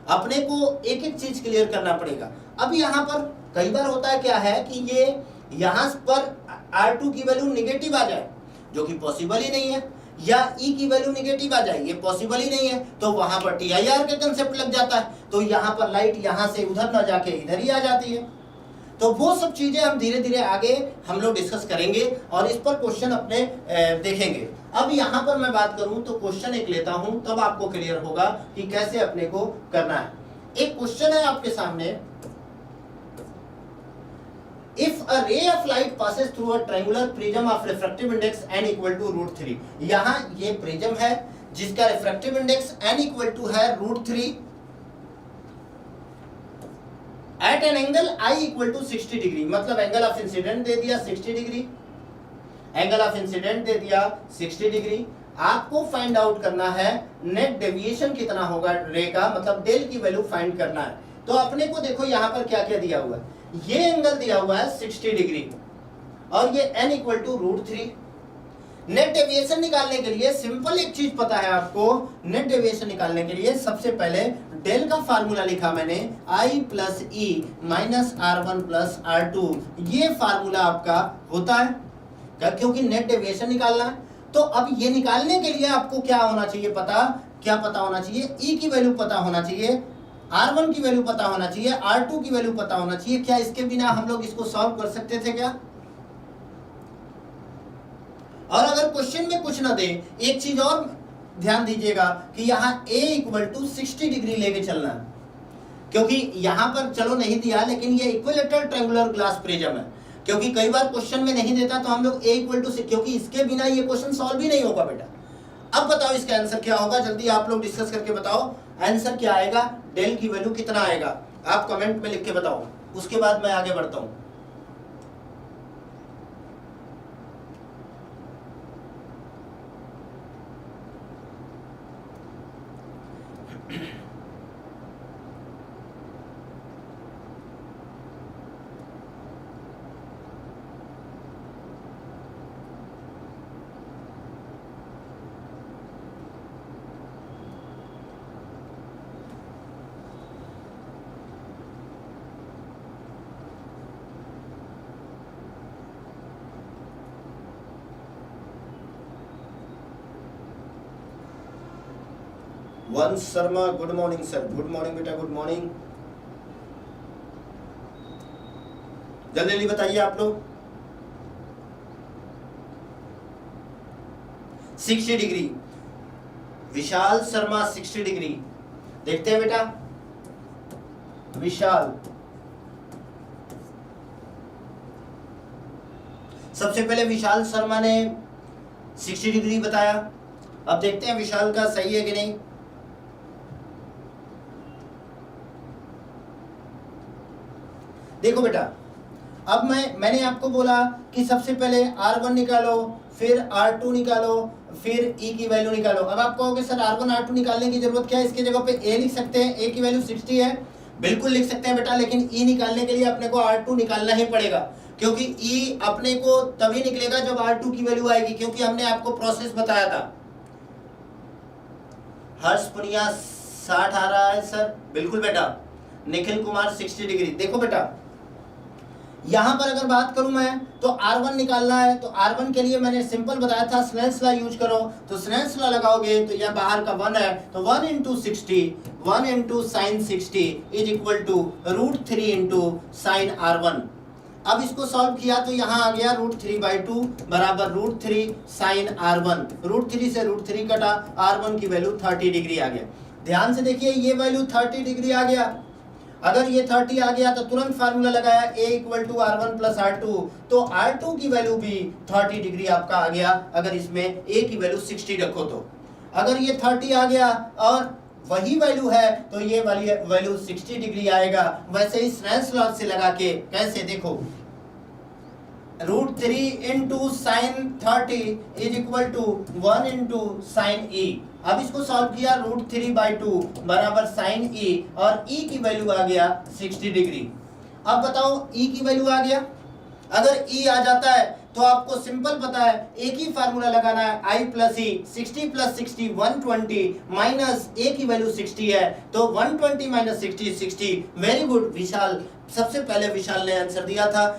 अपने को एक एक चीज क्लियर करना पड़ेगा। अब यहाँ पर कई बार होता है क्या है कि ये यहाँ पर R2 की वैल्यू निगेटिव आ जाए, जो कि पॉसिबल ही नहीं है, या E की वैल्यू निगेटिव आ जाए, ये पॉसिबल ही नहीं है, तो वहां पर TIR का कंसेप्ट लग जाता है, तो यहाँ पर लाइट यहाँ से उधर ना जाके इधर ही आ जाती है। तो वो सब चीजें हम धीरे धीरे आगे हम लोग डिस्कस करेंगे और इस पर क्वेश्चन अपने देखेंगे। अब यहाँ पर मैं बात करूं तो क्वेश्चन एक लेता हूं, तब आपको क्लियर होगा कि कैसे अपने को करना है। एक क्वेश्चन है आपके सामने, if if a ray of light passes through a triangular prism of refractive index n equal to √3, यहां ये प्रिज्म है जिसका refractive index n equal to है √3 at an angle I equal to 60 degree, मतलब angle of incident दे दिया 60 degree, angle of incident दे दिया 60 डिग्री। आपको फाइंड आउट करना है नेट डेविएशन कितना होगा रे का, मतलब डेल की वैल्यू फाइंड करना है। तो अपने को देखो यहाँ पर क्या क्या दिया हुआ है, ये एंगल दिया हुआ है 60 डिग्री और ये n equal to √3। Net deviation निकालने के लिए सिंपल एक चीज पता है आपको, नेट डेविएशन निकालने के लिए सबसे पहले डेल का फार्मूला लिखा मैंने I plus E minus R1 plus R2, ये फार्मूला आपका होता है क्योंकि नेट डेविएशन निकालना है। तो अब ये निकालने के लिए आपको क्या होना चाहिए, क्या पता होना चाहिए, ई की वैल्यू पता होना चाहिए, R1 की वैल्यू पता होना चाहिए, R2 की वैल्यू पता होना चाहिए। क्या इसके बिना हम लोग इसको सॉल्व कर सकते थे क्या? और अगर क्वेश्चन में कुछ ना दे, एक चीज और ध्यान दीजिएगा कि यहाँ a इक्वल टू 60 डिग्री लेके चलना है, क्योंकि यहाँ पर चलो नहीं दिया लेकिन ये इक्विलेटरल ट्रायंगुलर ग्लास प्रिज्म है, क्योंकि कई बार क्वेश्चन में नहीं देता तो हम लोग a इक्वल टू, क्योंकि इसके बिना ये क्वेश्चन सॉल्व ही नहीं होगा बेटा। अब बताओ इसका आंसर क्या होगा, जल्दी आप लोग डिस्कस करके बताओ आंसर क्या आएगा, डेल की वैल्यू कितना आएगा, आप कमेंट में लिख के बताओ, उसके बाद मैं आगे बढ़ता हूं। वंश Sharma, good morning sir, good morning बेटा, गुड मॉर्निंग। जल्दी जल्दी बताइए आप लोग। 60 डिग्री, विशाल शर्मा 60 डिग्री, देखते हैं बेटा विशाल। सबसे पहले विशाल शर्मा ने 60 डिग्री बताया, अब देखते हैं विशाल का सही है कि नहीं। देखो बेटा, अब मैंने आपको बोला कि सबसे पहले R1 निकालो, फिर R2 निकालो, फिर E की वैल्यू निकालो। अब आप कहोगे सर R1 R2 निकालने की जरूरत क्या है, इसके जगह पे A लिख सकते हैं, A की वैल्यू 60 है, बिल्कुल लिख सकते हैं बेटा, लेकिन E निकालने के लिए अपने को R2 निकालना ही पड़ेगा, क्योंकि E अपने को तभी निकलेगा जब R2 की वैल्यू आएगी, क्योंकि हमने आपको प्रोसेस बताया था। हर्ष पुनिया 60 आ रहा है सर, बिल्कुल बेटा। निखिल कुमार 60 डिग्री। देखो बेटा, यहां पर अगर बात करूं मैं तो R1 निकालना है, तो R1 के लिए मैंने सिंपल बताया था स्नेल्स लॉ यूज करो, तो स्नेल्स लॉ लगाओगे तो यह बाहर का 1 है, तो 1 into 60, 1 into sine 60 is equal to √3 into sine R1। अब इसको सॉल्व किया तो यहाँ आ गया √3/2 बराबर √3 साइन R1, √3 से √3 कटा, R1 की वैल्यू 30 डिग्री आ गया। ध्यान से देखिए, ये वैल्यू 30 डिग्री आ गया। अगर ये 30 आ गया तो तुरंत फार्मूला लगाया A equal to R1 plus R2, तो R2 की वैल्यू भी 30 डिग्री आपका आ गया, अगर इसमें A की वैल्यू 60 रखो तो। अगर ये 30 आ गया और वही वैल्यू है तो ये वाली वैल्यू 60 डिग्री आएगा। वैसे ही स्नेल्स लॉ से लगा के कैसे, देखो √3 into sine 30 is equal to 1 into sine E। अब इसको सॉल्व किया, √3/2 बराबर साइन E, और E की वैल्यू आ गया 60 डिग्री। अब बताओ E की वैल्यू आ गया, अगर E आ जाता है तो आपको सिंपल पता है, एक ही फार्मूला लगाना है, I plus E, 60 plus 60 120, minus A की वैल्यू 60 है, तो 120 माइनस 60 60। वेरी गुड विशाल, सबसे पहले विशाल ने आंसर दिया था।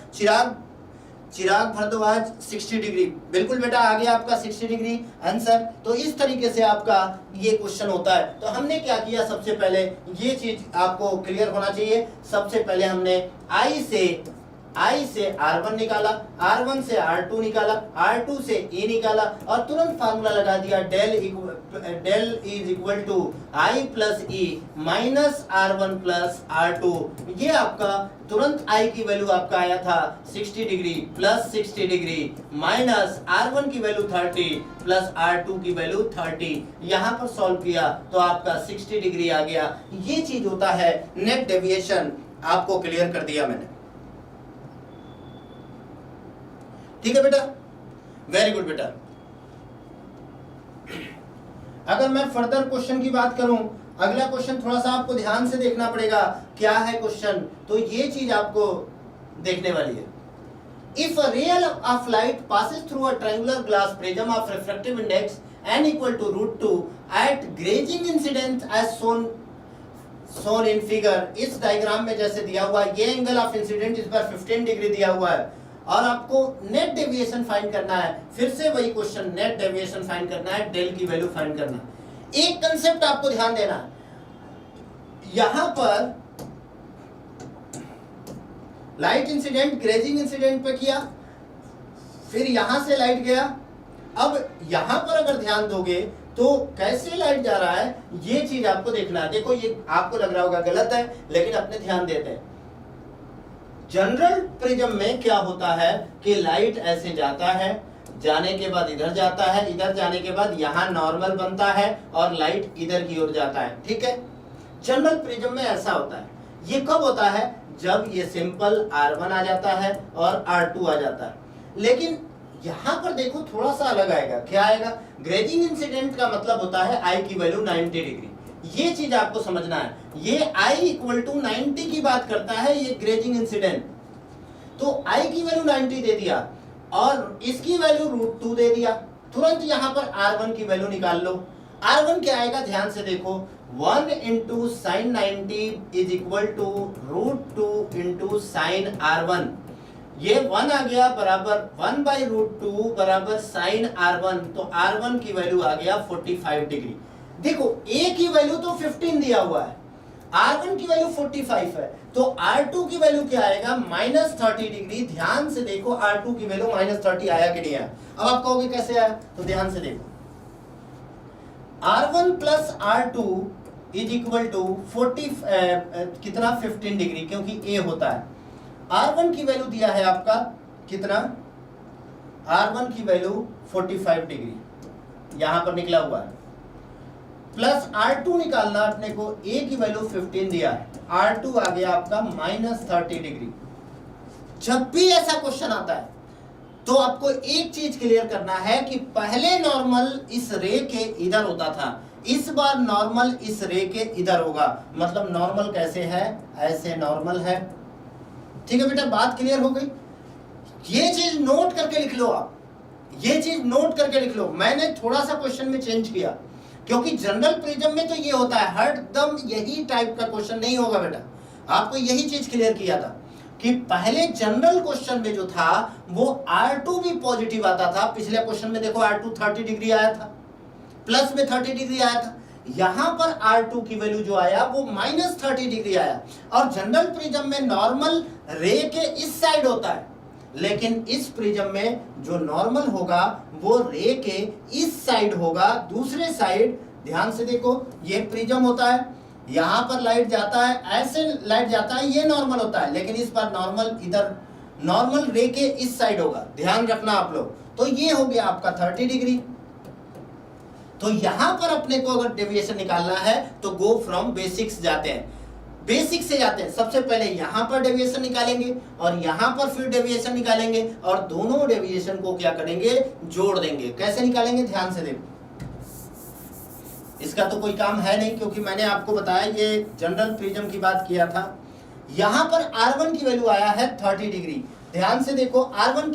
चिराग भरद्वाज 60 डिग्री, बिल्कुल बेटा आ गया आपका 60 डिग्री आंसर। तो इस तरीके से आपका ये क्वेश्चन होता है। तो हमने क्या किया, सबसे पहले ये चीज आपको क्लियर होना चाहिए, सबसे पहले हमने I से I से R1 निकाला, R1 से R2 निकाला, R2 से E निकाला और तुरंत फार्मूला लगा दिया del is equal to I plus E minus R1 plus R2। ये आपका तुरंत I की वैल्यू आपका आया था 60 degree plus 60 degree minus R1 की वैल्यू 30 प्लस R2 की वैल्यू 30। यहां पर सॉल्व किया तो आपका 60 डिग्री आ गया। ये चीज होता है नेट डेविएशन। आपको क्लियर कर दिया मैंने, ठीक है बेटा, वेरी गुड बेटा। अगर मैं फर्दर क्वेश्चन की बात करूं, अगला क्वेश्चन थोड़ा सा आपको ध्यान से देखना पड़ेगा क्या है क्वेश्चन, तो ये चीज आपको देखने वाली है। If a ray of light passes through a triangular glass prism of refractive index n equal to √2 at grazing incidence as shown in figure, इस डायग्राम में जैसे दिया हुआ है, ये एंगल ऑफ इंसिडेंट इस पर 15 डिग्री दिया हुआ है और आपको नेट डेविएशन फाइंड करना है। फिर से वही क्वेश्चन, नेट डेविएशन फाइंड करना है, डेल की वैल्यू फाइंड करना है। एक कंसेप्ट आपको ध्यान देना है, यहां पर लाइट इंसिडेंट ग्रेजिंग इंसिडेंट पे किया, फिर यहां से लाइट गया। अब यहां पर अगर ध्यान दोगे तो कैसे लाइट जा रहा है ये चीज आपको देखना है। देखो ये आपको लग रहा होगा गलत है, लेकिन अपने ध्यान देते हैं। जनरल प्रिज्म में क्या होता है कि लाइट ऐसे जाता है, जाने के बाद इधर जाता है, इधर जाने के बाद यहाँ नॉर्मल बनता है और लाइट इधर की ओर जाता है, ठीक है। जनरल प्रिज्म में ऐसा होता है। ये कब होता है? जब ये सिंपल R1 आ जाता है और R2 आ जाता है। लेकिन यहाँ पर देखो थोड़ा सा अलग आएगा। क्या आएगा? ग्रेजिंग इंसिडेंट का मतलब होता है I की वैल्यू 90 डिग्री। ये चीज आपको समझना है। ये I इक्वल टू 90 की बात करता है, ये ग्रेजिंग इंसिडेंट। तो I की वैल्यू 90 दे दिया और इसकी वैल्यू √2 दे दिया। तुरंत यहाँ पर R1 की वैल्यू निकाल लो। R1 क्या आएगा? ध्यान से देखो, 1 into sine 90 is equal to √2 into sine R1। ये 1 आ गया बराबर 1 बाई √2 बराबर साइन R1। तो R1 की वैल्यू आ गया 45 डिग्री। देखो A की वैल्यू तो 15 दिया हुआ है, R1 की वैल्यू 45 है, तो R2 की वैल्यू क्या आएगा? -30 डिग्री। ध्यान से देखो R2 की वैल्यू -30 आया कि नहीं आया? अब आप कहोगे कैसे आया, तो ध्यान से देखो, R1 plus R2 is equal to 15 degree, क्योंकि A होता है। R1 की वैल्यू दिया है आपका कितना? R1 की वैल्यू 45 डिग्री यहां पर निकला हुआ है, प्लस R2 निकालना अपने को, A की वैल्यू 15 दिया है, R2 आ गया आपका -30 डिग्री। जब भी ऐसा क्वेश्चन आता है तो आपको एक चीज क्लियर करना है कि पहले नॉर्मल इस रे के इधर होता था, इस बार नॉर्मल इस रे के इधर होगा। मतलब नॉर्मल कैसे है? ऐसे नॉर्मल है, ठीक है बेटा, बात क्लियर हो गई। ये चीज नोट करके लिख लो आप, ये चीज नोट करके लिख लो। मैंने थोड़ा सा क्वेश्चन में चेंज किया, क्योंकि जनरल प्रिज्म में तो ये होता है, हर दम यही टाइप का क्वेश्चन नहीं होगा बेटा। आपको यही चीज क्लियर किया था कि पहले जनरल क्वेश्चन में जो था वो R2 भी पॉजिटिव आता था। पिछले क्वेश्चन में देखो R2 30 डिग्री आया था, प्लस में 30 डिग्री आया था। यहां पर R2 की वैल्यू जो आया वो -30 डिग्री आया। और जनरल प्रिज्म में नॉर्मल रे के इस साइड होता है, लेकिन इस प्रिज्म में जो नॉर्मल होगा वो रे के इस साइड होगा, दूसरे साइड। ध्यान से देखो, ये प्रिज्म होता है, यहां पर लाइट जाता है, ऐसे लाइट जाता है, ये नॉर्मल होता है, लेकिन इस बार नॉर्मल इधर, नॉर्मल रे के इस साइड होगा। ध्यान रखना आप लोग। तो ये हो गया आपका 30 डिग्री। तो यहां पर अपने को अगर डेविएशन निकालना है तो गो फ्रॉम बेसिक्स जाते हैं, बेसिक से जाते हैं। सबसे पहले यहां पर डेविएशन निकालेंगे और यहां पर फिर डेविएशन निकालेंगे और दोनों डेविएशन को क्या करेंगे? जोड़ देंगे। कैसे निकालेंगे? ध्यान से देखो, इसका तो कोई काम है नहीं, क्योंकि मैंने आपको बताया ये जनरल प्रिज्म की बात किया था। यहां पर R1 की वैल्यू आया है 30 डिग्री। ध्यान से देखो, R1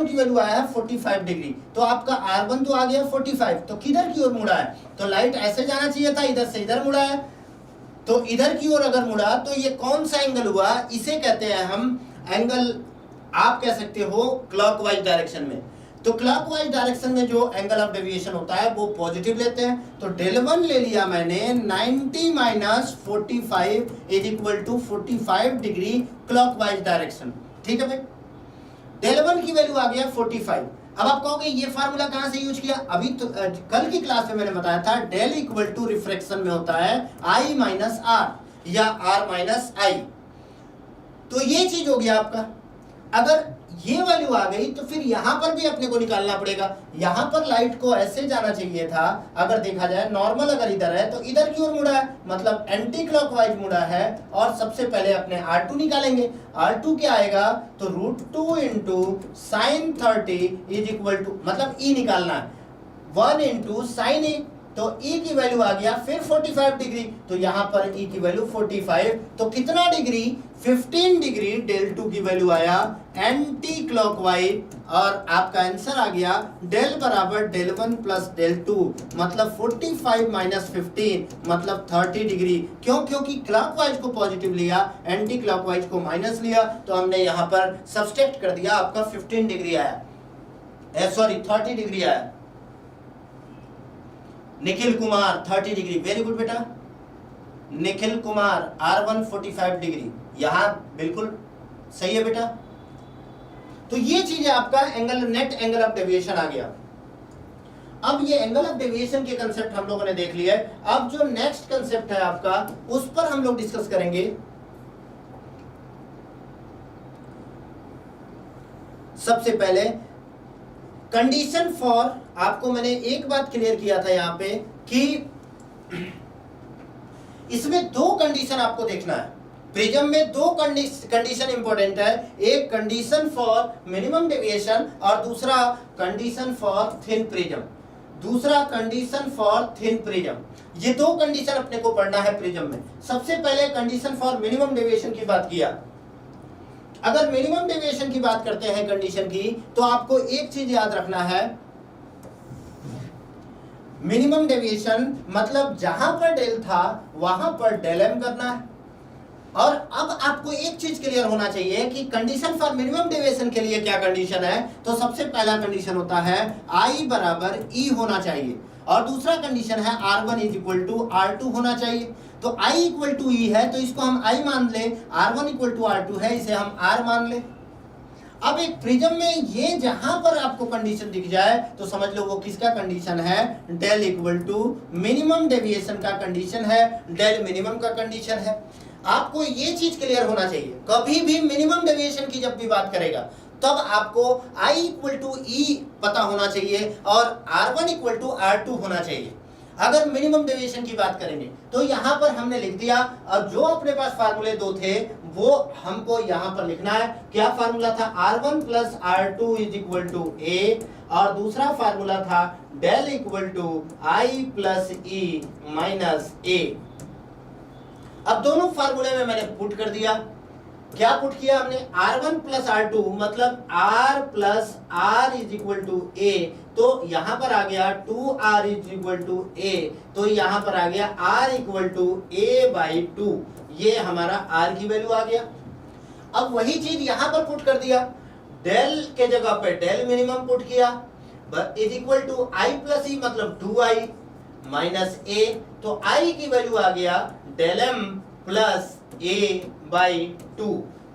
की वैल्यू आया है 45 डिग्री। तो आपका R1 तो आ गया 45, तो किधर की ओर मुड़ा है? तो लाइट ऐसे जाना चाहिए था, इधर से इधर मुड़ा है। तो इधर की ओर अगर मुड़ा तो ये कौन सा एंगल हुआ? इसे कहते हैं हम एंगल, आप कह सकते हो क्लॉकवाइज डायरेक्शन में। तो क्लॉकवाइज डायरेक्शन में जो एंगल ऑफ डेविएशन होता है वो पॉजिटिव लेते हैं। तो del1 ले लिया मैंने, 90 - 45 is equal to 45 degree clockwise direction. ठीक है भाई। डेल वन की वैल्यू आ गया 45। अब आप कहोगे ये फार्मूला कहां से यूज किया? अभी तो कल की क्लास में मैंने बताया था डेल इक्वल टू रिफ्रैक्शन में होता है आई माइनस आर या आर माइनस आई। तो ये चीज हो गया आपका। अगर ये वैल्यू आ गई तो फिर यहां पर भी अपने को निकालना पड़ेगा। यहां पर लाइट को ऐसे जाना चाहिए था, अगर देखा जाए नॉर्मल अगर इधर है तो इधर की ओर मुड़ा है, मतलब एंटी क्लॉकवाइज मुड़ा है। और सबसे पहले अपने R2 निकालेंगे। R2 क्या आएगा? तो √2 into sine 30 is equal to, मतलब E निकालना है, 1 इंटू साइन ए। तो E की वैल्यू आ गया फिर 45 डिग्री। तो यहां पर E की वैल्यू 45, तो कितना डिग्री? 15 डिग्री डेल 2 की वैल्यू आया एंटी क्लॉकवाइज। और आपका आंसर आ गया डेल बराबर डेल 1 प्लस डेल 2, मतलब 45 माइनस 15 मतलब 30 डिग्री। क्यों? क्योंकि क्लॉकवाइज को पॉजिटिव लिया, एंटी क्लॉकवाइज को माइनस लिया, तो हमने यहां पर सब्सट्रैक्ट कर दिया, आपका 15 डिग्री आया, सॉरी 30 डिग्री आया। Nikhil Kumar 30 degree, very good बेटा। निखिल कुमार R1 45 डिग्री, यहां बिल्कुल सही है बेटा। तो ये चीज है आपका angle, net angle of deviation आ गया। अब ये एंगल ऑफ डेविएशन के कंसेप्ट हम लोगों ने देख लिया है। अब जो नेक्स्ट कंसेप्ट है आपका, उस पर हम लोग डिस्कस करेंगे। सबसे पहले कंडीशन फॉर, आपको मैंने एक बात क्लियर किया था यहां पे कि इसमें दो कंडीशन आपको देखना है। प्रिज्म में दो कंडीशन इंपॉर्टेंट है, एक कंडीशन फॉर मिनिमम डेविएशन और दूसरा कंडीशन फॉर थिन प्रिज्म। दूसरा कंडीशन फॉर थिन प्रिज्म, ये दो कंडीशन अपने को पढ़ना है प्रिज्म में। सबसे पहले कंडीशन फॉर मिनिमम डेविएशन की बात किया। अगर मिनिमम डेविएशन की बात करते हैं कंडीशन की, तो आपको एक चीज याद रखना है, मिनिमम डेविएशन मतलब जहां पर डेल था वहां पर डेल एम करना है। और अब आपको एक चीज क्लियर होना चाहिए कि कंडीशन फॉर मिनिमम डेविएशन के लिए क्या कंडीशन है। तो सबसे पहला कंडीशन होता है I बराबर E होना चाहिए, और दूसरा कंडीशन है R1 is equal to R2 होना चाहिए। तो I इक्वल टू E है तो इसको हम I मान ले, R1 इक्वल टू R2 है इसे हम R मान ले। अब एक प्रिज्म में ये जहां पर आपको कंडीशन दिख जाए तो समझ लो वो किसका कंडीशन है? Del equal to minimum deviation का कंडीशन है, डेल मिनिमम का कंडीशन है। आपको ये चीज क्लियर होना चाहिए, कभी भी मिनिमम डेविएशन की जब भी बात करेगा तब आपको I इक्वल टू E पता होना चाहिए और R1 इक्वल टू R2 होना चाहिए। अगर मिनिमम डेविएशन की बात करेंगे तो यहां पर हमने लिख दिया, और जो अपने पास फार्मूले दो थे वो हमको यहां पर लिखना है। क्या फार्मूला था? R1 plus R2 is equal to A, और दूसरा फार्मूला था del equal to I plus E minus A। अब दोनों फार्मूले में मैंने पुट कर दिया। क्या पुट किया हमने? R1 प्लस R2 मतलब R plus R is equal to A, तो यहां पर आ गया 2R is equal to A, तो यहां पर आ गया R equal to A by 2, ये हमारा R की वैल्यू आ गया। अब वही चीज यहां पर पुट कर दिया, डेल के जगह पे डेल मिनिमम पुट किया, is equal to I plus E मतलब 2I माइनस A, तो I की वैल्यू आ गया del M plus A by 2।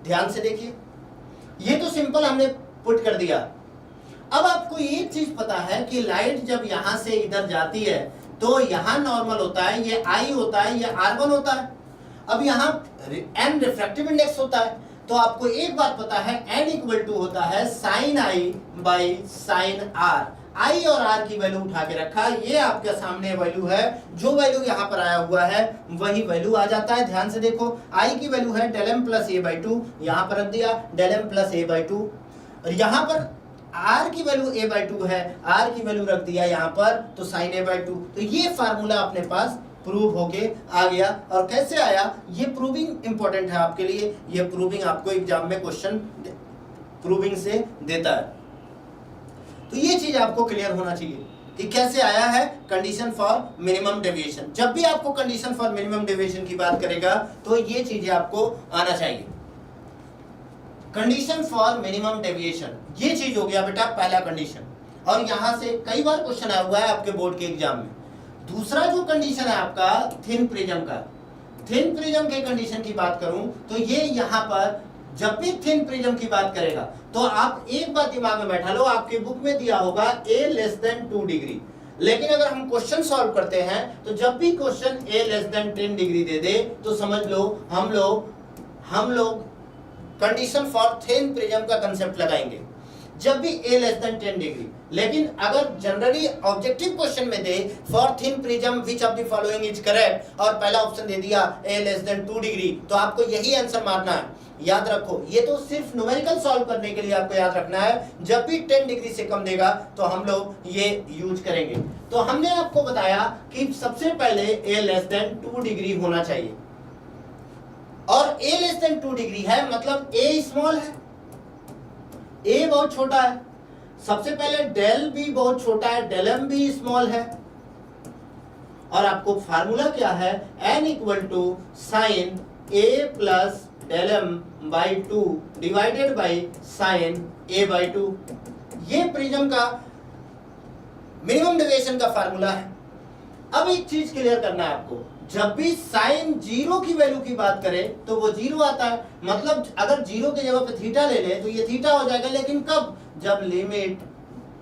ध्यान से देखिए, ये तो सिंपल हमने पुट कर दिया। अब आपको एक चीज पता है कि लाइट जब यहां से इधर जाती है तो यहां नॉर्मल होता है, ये I होता है, ये R1 होता है। अब यहां N रिफ्रैक्टिव इंडेक्स होता है, तो आपको एक बात पता है N इक्वल टू होता है sine I by sine R। I और R की वैल्यू उठा के रखा, ये आपके सामने वैल्यू है, जो वैल्यू यहाँ पर आया हुआ है वही वैल्यू आ जाता है। ध्यान से देखो, I की वैल्यू है del M plus A by 2, यहाँ पर रख दिया del M plus A by 2, और यहाँ पर R की वैल्यू a बाई 2 है, R की वैल्यू रख दिया यहाँ पर तो साइन a बाई 2। तो ये फार्मूला अपने पास प्रूव होके आ गया। और कैसे आया, ये प्रूविंग इंपॉर्टेंट है आपके लिए, ये प्रूविंग आपको एग्जाम में क्वेश्चन प्रूविंग से देता है। तो ये चीज आपको क्लियर होना चाहिए कि कैसे आया है कंडीशन फॉर मिनिमम डेविएशन। जब भी आपको कंडीशन फॉर मिनिमम डेविएशन की बात करेगा तो ये चीजें आपको आना चाहिए। कंडीशन फॉर मिनिमम डेविएशन, ये चीज हो गया बेटा पहला कंडीशन, और यहां से कई बार क्वेश्चन आया हुआ है आपके बोर्ड के एग्जाम में। दूसरा जो कंडीशन है आपका थिन प्रिज्म का, थिन प्रिज्म के कंडीशन की बात करूं तो ये यहां पर जब भी थिन प्रिज्म की बात करेगा तो आप एक बात दिमाग में बैठा लो, आपके बुक में दिया होगा a लेस देन 2 डिग्री, लेकिन अगर हम क्वेश्चन सॉल्व करते हैं तो जब भी question a less than 10 degree दे दे तो समझ लो हम लोग कंडीशन फॉर थिन प्रिज्म का कंसेप्ट लगाएंगे जब भी a लेस देन 10 डिग्री। लेकिन अगर जनरली ऑब्जेक्टिव क्वेश्चन में दे for thin prism which of the following is correct और पहला ऑप्शन दे दिया a लेस देन 2 डिग्री, तो आपको यही आंसर मारना है। याद रखो, ये तो सिर्फ न्यूमेरिकल सॉल्व करने के लिए आपको याद रखना है, जब भी 10 डिग्री से कम देगा तो हम लोग ये यूज करेंगे। तो हमने आपको बताया कि सबसे पहले a लेस देन 2 डिग्री होना चाहिए, और a लेस देन 2 डिग्री है मतलब a स्मॉल है, a बहुत छोटा है। सबसे पहले डेल भी बहुत छोटा है, डेल m भी स्मॉल है, और आपको फार्मूला क्या है, n equal to sine a plus del m by 2 divided by sine a by 2। ये प्रिज्म का मिनिमम डेविएशन का फार्मूला है। अब एक चीज क्लियर करना है आपको, जब भी साइन जीरो की वैल्यू की बात करें तो वो जीरो आता है, मतलब अगर जीरो की जगह पे थीटा ले ले तो ये थीटा हो जाएगा, लेकिन कब, जब limit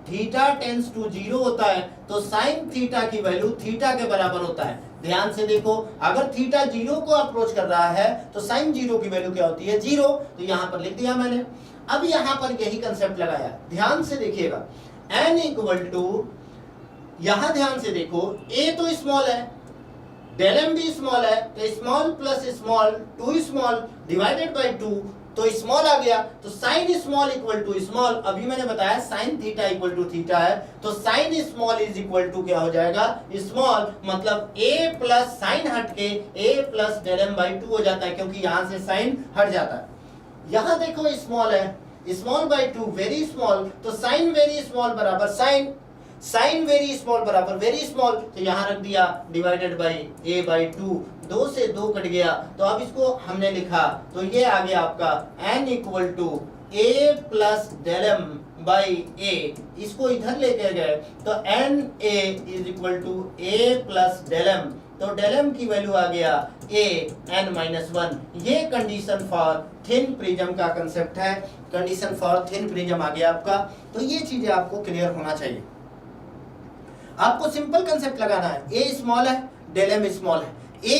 theta tends to zero होता है तो साइन थीटा की वैल्यू थीटा के बराबर होता है। ध्यान से देखो, अगर थीटा जीरो को अप्रोच कर रहा है तो साइन जीरो की वैल्यू क्या होती है, जीरो, तो यहां पर लिख दिया मैंने। अब यहां पर यही कंसेप्ट लगाया, ध्यान से देखिएगा, n इक्वल टू, यहां ध्यान से देखो, a तो स्मॉल है, डेल m भी स्मॉल है, तो small plus small 2 small divided by 2, तो स्मॉल आ गया, तो sine small equal to small, अभी मैंने बताया sine theta equal to theta है, तो sine small is equal to क्या हो जाएगा, स्मॉल, मतलब a प्लस साइन हट के a plus del m by 2 हो जाता है, क्योंकि यहां से साइन हट जाता है। यहां देखो स्मॉल है, स्मॉल बाई 2 वेरी स्मॉल, तो साइन वेरी स्मॉल बराबर साइन, साइन वेरी स्मॉल बराबर वेरी स्मॉल, तो यहां रख दिया डिवाइडेड बाई a बाई 2, 2 से 2 कट गया, तो अब इसको हमने लिखा तो ये आ गया आपका n equal to a plus del m by a, इसको इधर लेके गए तो n a is equal to a plus del m, तो डेल m की वैल्यू आ गया a n माइनस 1। ये कंडीशन फॉर थिन प्रिज्म का कंसेप्ट है, कंडीशन फॉर थिन प्रिज्म आ गया आपका। तो ये चीजें आपको क्लियर होना चाहिए। आपको सिंपल कंसेप्ट लगाना है, a स्मॉल है, डेल m स्मॉल है, a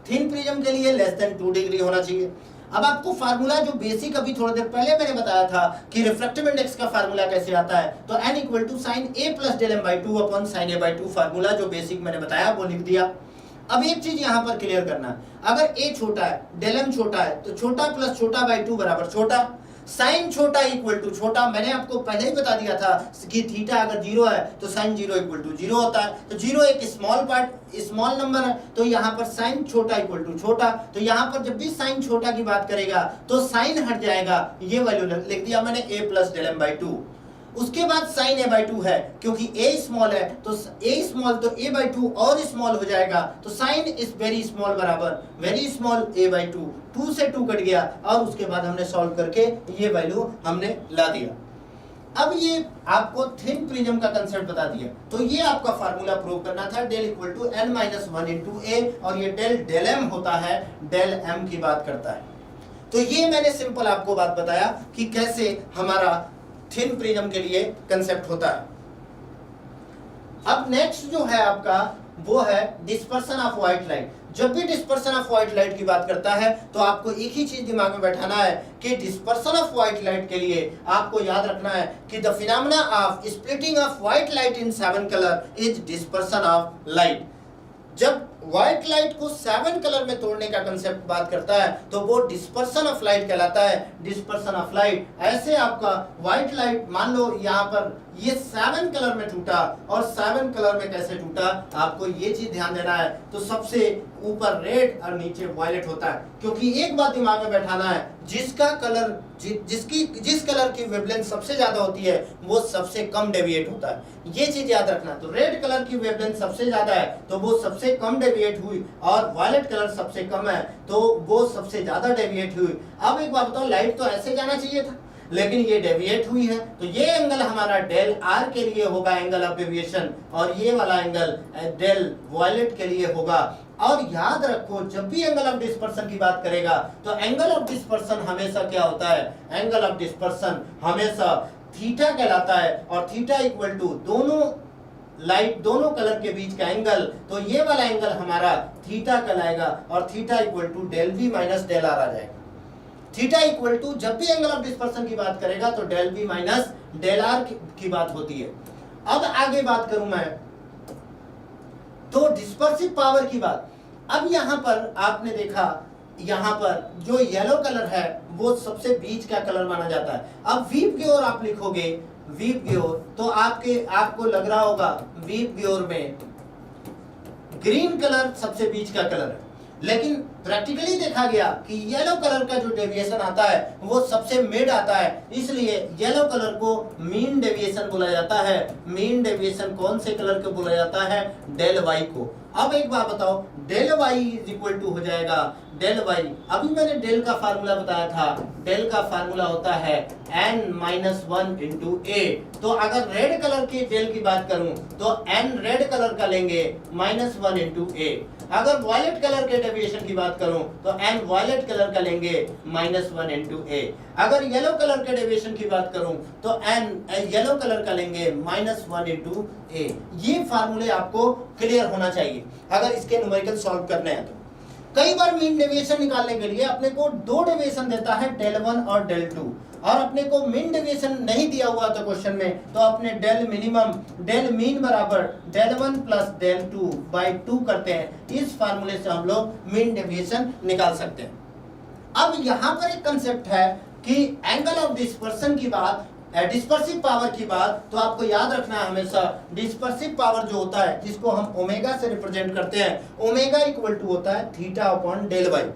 थिन प्रिज्म के लिए लेस देन 2 डिग्री होना चाहिए। अब आपको फार्मूला जो बेसिक अभी थोड़ी देर पहले मैंने बताया था कि रिफ्रैक्टिव इंडेक्स का फार्मूला कैसे आता है, तो n equal to sine a plus del m by 2 upon sine a by 2, formula जो बेसिक मैंने बताया वो लिख दिया। अब एक चीज यहाँ पर क्लियर करना है, अगर a छोटा है, डेल m छोटा है, तो छोटा प्लस छोटा बाई 2 बराबर छोटा, साइन छोटा इक्वल टू छोटा। मैंने आपको पहले ही बता दिया था कि थीटा अगर जीरो है तो sine zero equal to zero होता है, तो जीरो एक स्मॉल पार्ट स्मॉल नंबर है, तो यहाँ पर साइन छोटा इक्वल टू छोटा, तो यहाँ पर जब भी साइन छोटा की बात करेगा तो साइन हट जाएगा, ये वैल्यू लिख दिया मैंने a plus del m by 2। उसके बाद साइन a बाई 2 है, क्योंकि a स्मॉल है तो a स्मॉल तो a बाई 2 और स्मॉल हो जाएगा, तो साइन इज वेरी स्मॉल बराबर वेरी स्मॉल a बाई 2, 2 से 2 कट गया, और उसके बाद हमने सॉल्व करके ये वैल्यू हमने ला दिया। अब ये आपको थिन प्रिज्म का कंसेप्ट बता दिया, तो ये आपका फार्मूला प्रूव करना था, del equal to n minus 1 into a, और ये डेल m होता है, डेल m की बात करता है। तो ये मैंने सिंपल आपको बात बताया कि कैसे हमारा थिन प्रिज्म के लिए कंसेप्ट होता है। अब नेक्स्ट जो है आपका वो है डिस्पर्सन ऑफ व्हाइट लाइट। जब भी डिस्पर्सन ऑफ व्हाइट लाइट की बात करता है तो आपको एक ही चीज दिमाग में बैठाना है कि डिस्पर्सन ऑफ व्हाइट लाइट के लिए आपको याद रखना है कि the phenomena of splitting of white light in 7 colour is dispersion of light. जब व्हाइट लाइट को 7 कलर में तोड़ने का कंसेप्ट बात करता है तो वो डिस्पर्सन ऑफ लाइट कहलाता है, डिस्पर्सन ऑफ लाइट। ऐसे आपका व्हाइट लाइट मान लो यहाँ पर ये 7 कलर में टूटा, और 7 कलर में कैसे टूटा आपको ये चीज ध्यान देना है। तो सबसे ऊपर रेड और नीचे वायलेट होता है, क्योंकि एक बात दिमाग में बैठाना है, जिसका कलर जिस कलर की वेवलेंथ सबसे ज्यादा होती है वो सबसे कम डेविएट होता है, ये चीज याद रखना। तो रेड कलर की वेवलेंथ सबसे ज्यादा है तो वो सबसे कम डेविएट हुई, और वायलेट कलर सबसे कम है तो वो सबसे ज्यादा डेविएट हुई। अब एक बात बताओ, लाइट तो ऐसे जाना चाहिए था, लेकिन ये डेविएट हुई है, तो ये एंगल हमारा डेल आर के लिए होगा एंगल ऑफ डेविएशन, और ये वाला एंगल डेल वॉयलेट के लिए होगा। और याद रखो जब भी एंगल ऑफ डिस्पर्सन की बात करेगा तो एंगल ऑफ डिस्पर्सन हमेशा क्या होता है, एंगल ऑफ डिस्पर्सन हमेशा थीटा कहलाता है, और थीटा इक्वल टू दोनों लाइट दोनों कलर के बीच का एंगल, तो ये वाला एंगल हमारा थीटा कहलाएगा, और theta equal to del we minus del r आ जाएगा। थीटा इक्वल टू जब भी एंगल ऑफ डिस्पर्सन की बात करेगा तो del we minus del R की बात होती है। अब आगे बात करूं मैं तो डिस्पर्सिव पावर की बात। अब यहां पर आपने देखा, यहां पर जो येलो कलर है वो सबसे बीच का कलर माना जाता है। अब वीप की ओर आप लिखोगे, वीप की ओर, तो आपको लग रहा होगा वीप की ओर में ग्रीन कलर सबसे बीच का कलर है, लेकिन प्रैक्टिकली देखा गया कि येलो कलर का जो डेविएशन आता है वो सबसे मिड आता है, इसलिए येलो कलर को मीन डेविएशन बोला जाता है। मीन डेविएशन कौन से कलर को बोला जाता है, डेल वाई को। अब एक बात बताओ, del Y is equal to हो जाएगा डेल वाई, अभी मैंने डेल का फार्मूला बताया था, डेल का फार्मूला होता है n माइनस 1 इंटू ए। तो अगर रेड कलर की डेल की बात करूं तो n रेड कलर का लेंगे माइनस 1 इंटू ए। अगर वॉयलेट कलर के डेविएशन की बात करूं तो n वॉयलेट कलर का लेंगे माइनस 1 इंटू ए। अगर येलो कलर के डेविएशन की बात करूं तो n येलो कलर का लेंगे माइनस 1 इंटू ए। ये फार्मूले आपको क्लियर होना चाहिए अगर इसके न्यूमेरिकल सॉल्व करने हैं तो। कई बार मीन डेविएशन निकालने के लिए अपने को दो डेविएशन देता है, डेल 1 और डेल 2, और अपने को मीन डेविएशन नहीं दिया हुआ था क्वेश्चन में, तो अपने डेल मिनिमम, डेल मीन बराबर डेल 1 प्लस डेल 2 बाई 2 करते हैं। इस फार्मूले से हम लोग मीन डेविएशन निकाल सकते हैं। अब यहाँ पर एक कंसेप्ट है कि एंगल ऑफ डिस्पर्सन की बात, डिस्पर्सिव पावर की बात, तो आपको याद रखना है हमेशा डिस्पर्सिव पावर जो होता है जिसको हम ओमेगा से रिप्रेजेंट करते हैं, ओमेगा इक्वल टू होता है theta upon del Y.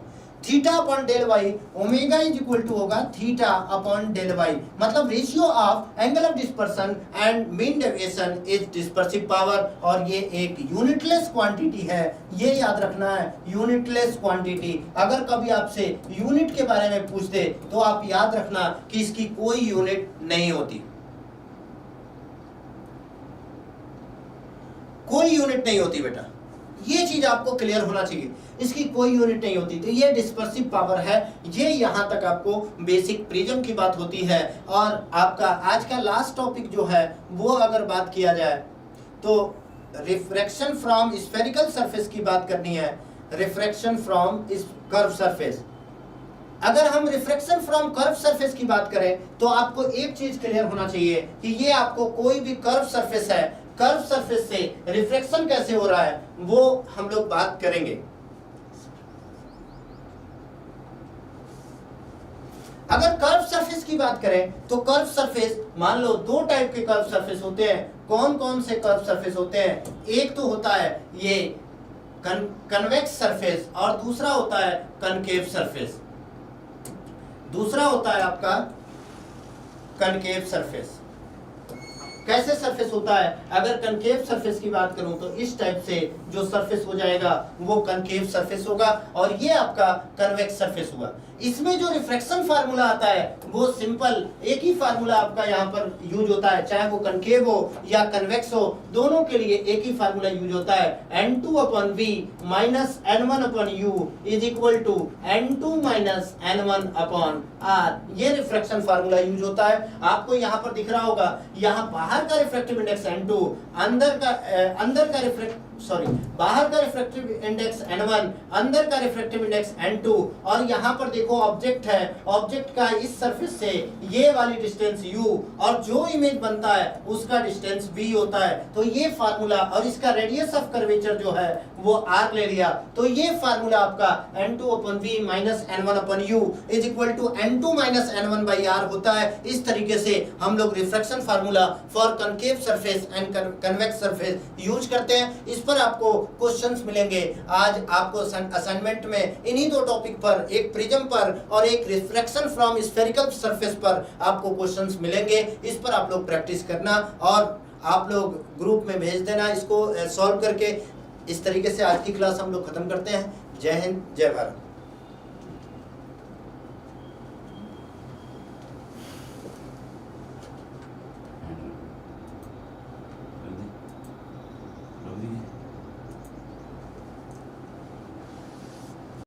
Theta upon del Y, omega is equal to होगा थीटा अपॉन डेल वाई, मतलब ratio of angle of dispersion and mean deviation is dispersive power. और ये एक unitless quantity है, ये याद रखना है, यूनिटलेस क्वांटिटी। अगर कभी आपसे यूनिट के बारे में पूछ दे तो आप याद रखना कि इसकी कोई यूनिट नहीं होती, कोई यूनिट नहीं होती बेटा, ये चीज आपको क्लियर होना चाहिए, इसकी कोई यूनिट नहीं होती। तो ये डिस्पर्सिव पावर है, ये यहां तक आपको बेसिक प्रिज्म की बात होती है। और आपका आज का लास्ट टॉपिक जो है वो अगर बात किया जाए तो रिफ्रैक्शन फ्रॉम स्फेरिकल सरफेस की बात करनी है, रिफ्रैक्शन फ्रॉम कर्व सरफेस। अगर हम रिफ्रैक्शन फ्रॉम कर्व सरफेस की बात करें तो आपको एक चीज क्लियर होना चाहिए कि ये आपको कोई भी कर्व सरफेस है, कर्व सरफेस से रिफ्रैक्शन कैसे हो रहा है वो हम लोग बात करेंगे। अगर कर्व सरफेस की बात करें तो कर्व सरफेस, मान लो दो टाइप के कर्व सरफेस होते हैं। कौन कौन से कर्व सरफेस होते हैं, एक तो होता है ये कन्वेक्स सरफेस और दूसरा होता है कनकेव सरफेस, दूसरा होता है आपका कनकेव सरफेस। कैसे सरफेस होता है, अगर कनकेव सरफेस की बात करूं तो इस टाइप से जो सरफेस हो जाएगा वो कनकेव सरफेस होगा, और ये आपका कन्वेक्स सरफेस होगा। इसमें जो रिफ्रैक्शन फार्मूला आता है वो सिंपल एक ही फार्मूला आपका यहाँ पर यूज होता है, चाहे वो कनकेव हो या कन्वेक्स हो, दोनों के लिए एक ही फार्मूला यूज होता है, n2 upon v minus n1 upon u is equal to n2 minus n1 upon r। ये रिफ्रैक्शन फार्मूला यूज होता है। आपको यहाँ पर दिख रहा होगा, यहाँ बाहर का रिफ्रैक्टिव इंडेक्स n2, बाहर का रिफ्रैक्टिव इंडेक्स n1, अंदर का रिफ्रैक्टिव इंडेक्स n2, और यहाँ पर देखो ऑब्जेक्ट है, ऑब्जेक्ट का इस सरफेस से ये वाली डिस्टेंस u और जो इमेज बनता है उसका डिस्टेंस v होता है। तो ये फार्मूला, और इसका रेडियस ऑफ कर्वेचर जो है वो r ले लिया, तो ये फार्मूला आपका n2 upon v minus n1 upon u is equal to n2 minus n1 by r होता है। इस तरीके से हम लोग refraction formula for concave surface and convex surface use करते हैं। इस पर आपको क्वेश्चंस मिलेंगे। आज आपको असाइनमेंट में इन्हीं दो टॉपिक पर, एक प्रिज्म पर और एक रिफ्रैक्शन फ्रॉम स्फेरिकल सरफेस पर आपको क्वेश्चंस मिलेंगे। इस पर आप लोग प्रैक्टिस करना और आप लोग ग्रुप में भेज देना इसको सॉल्व करके। इस तरीके से आज की क्लास हम लोग खत्म करते हैं। जय हिंद, जय भारत।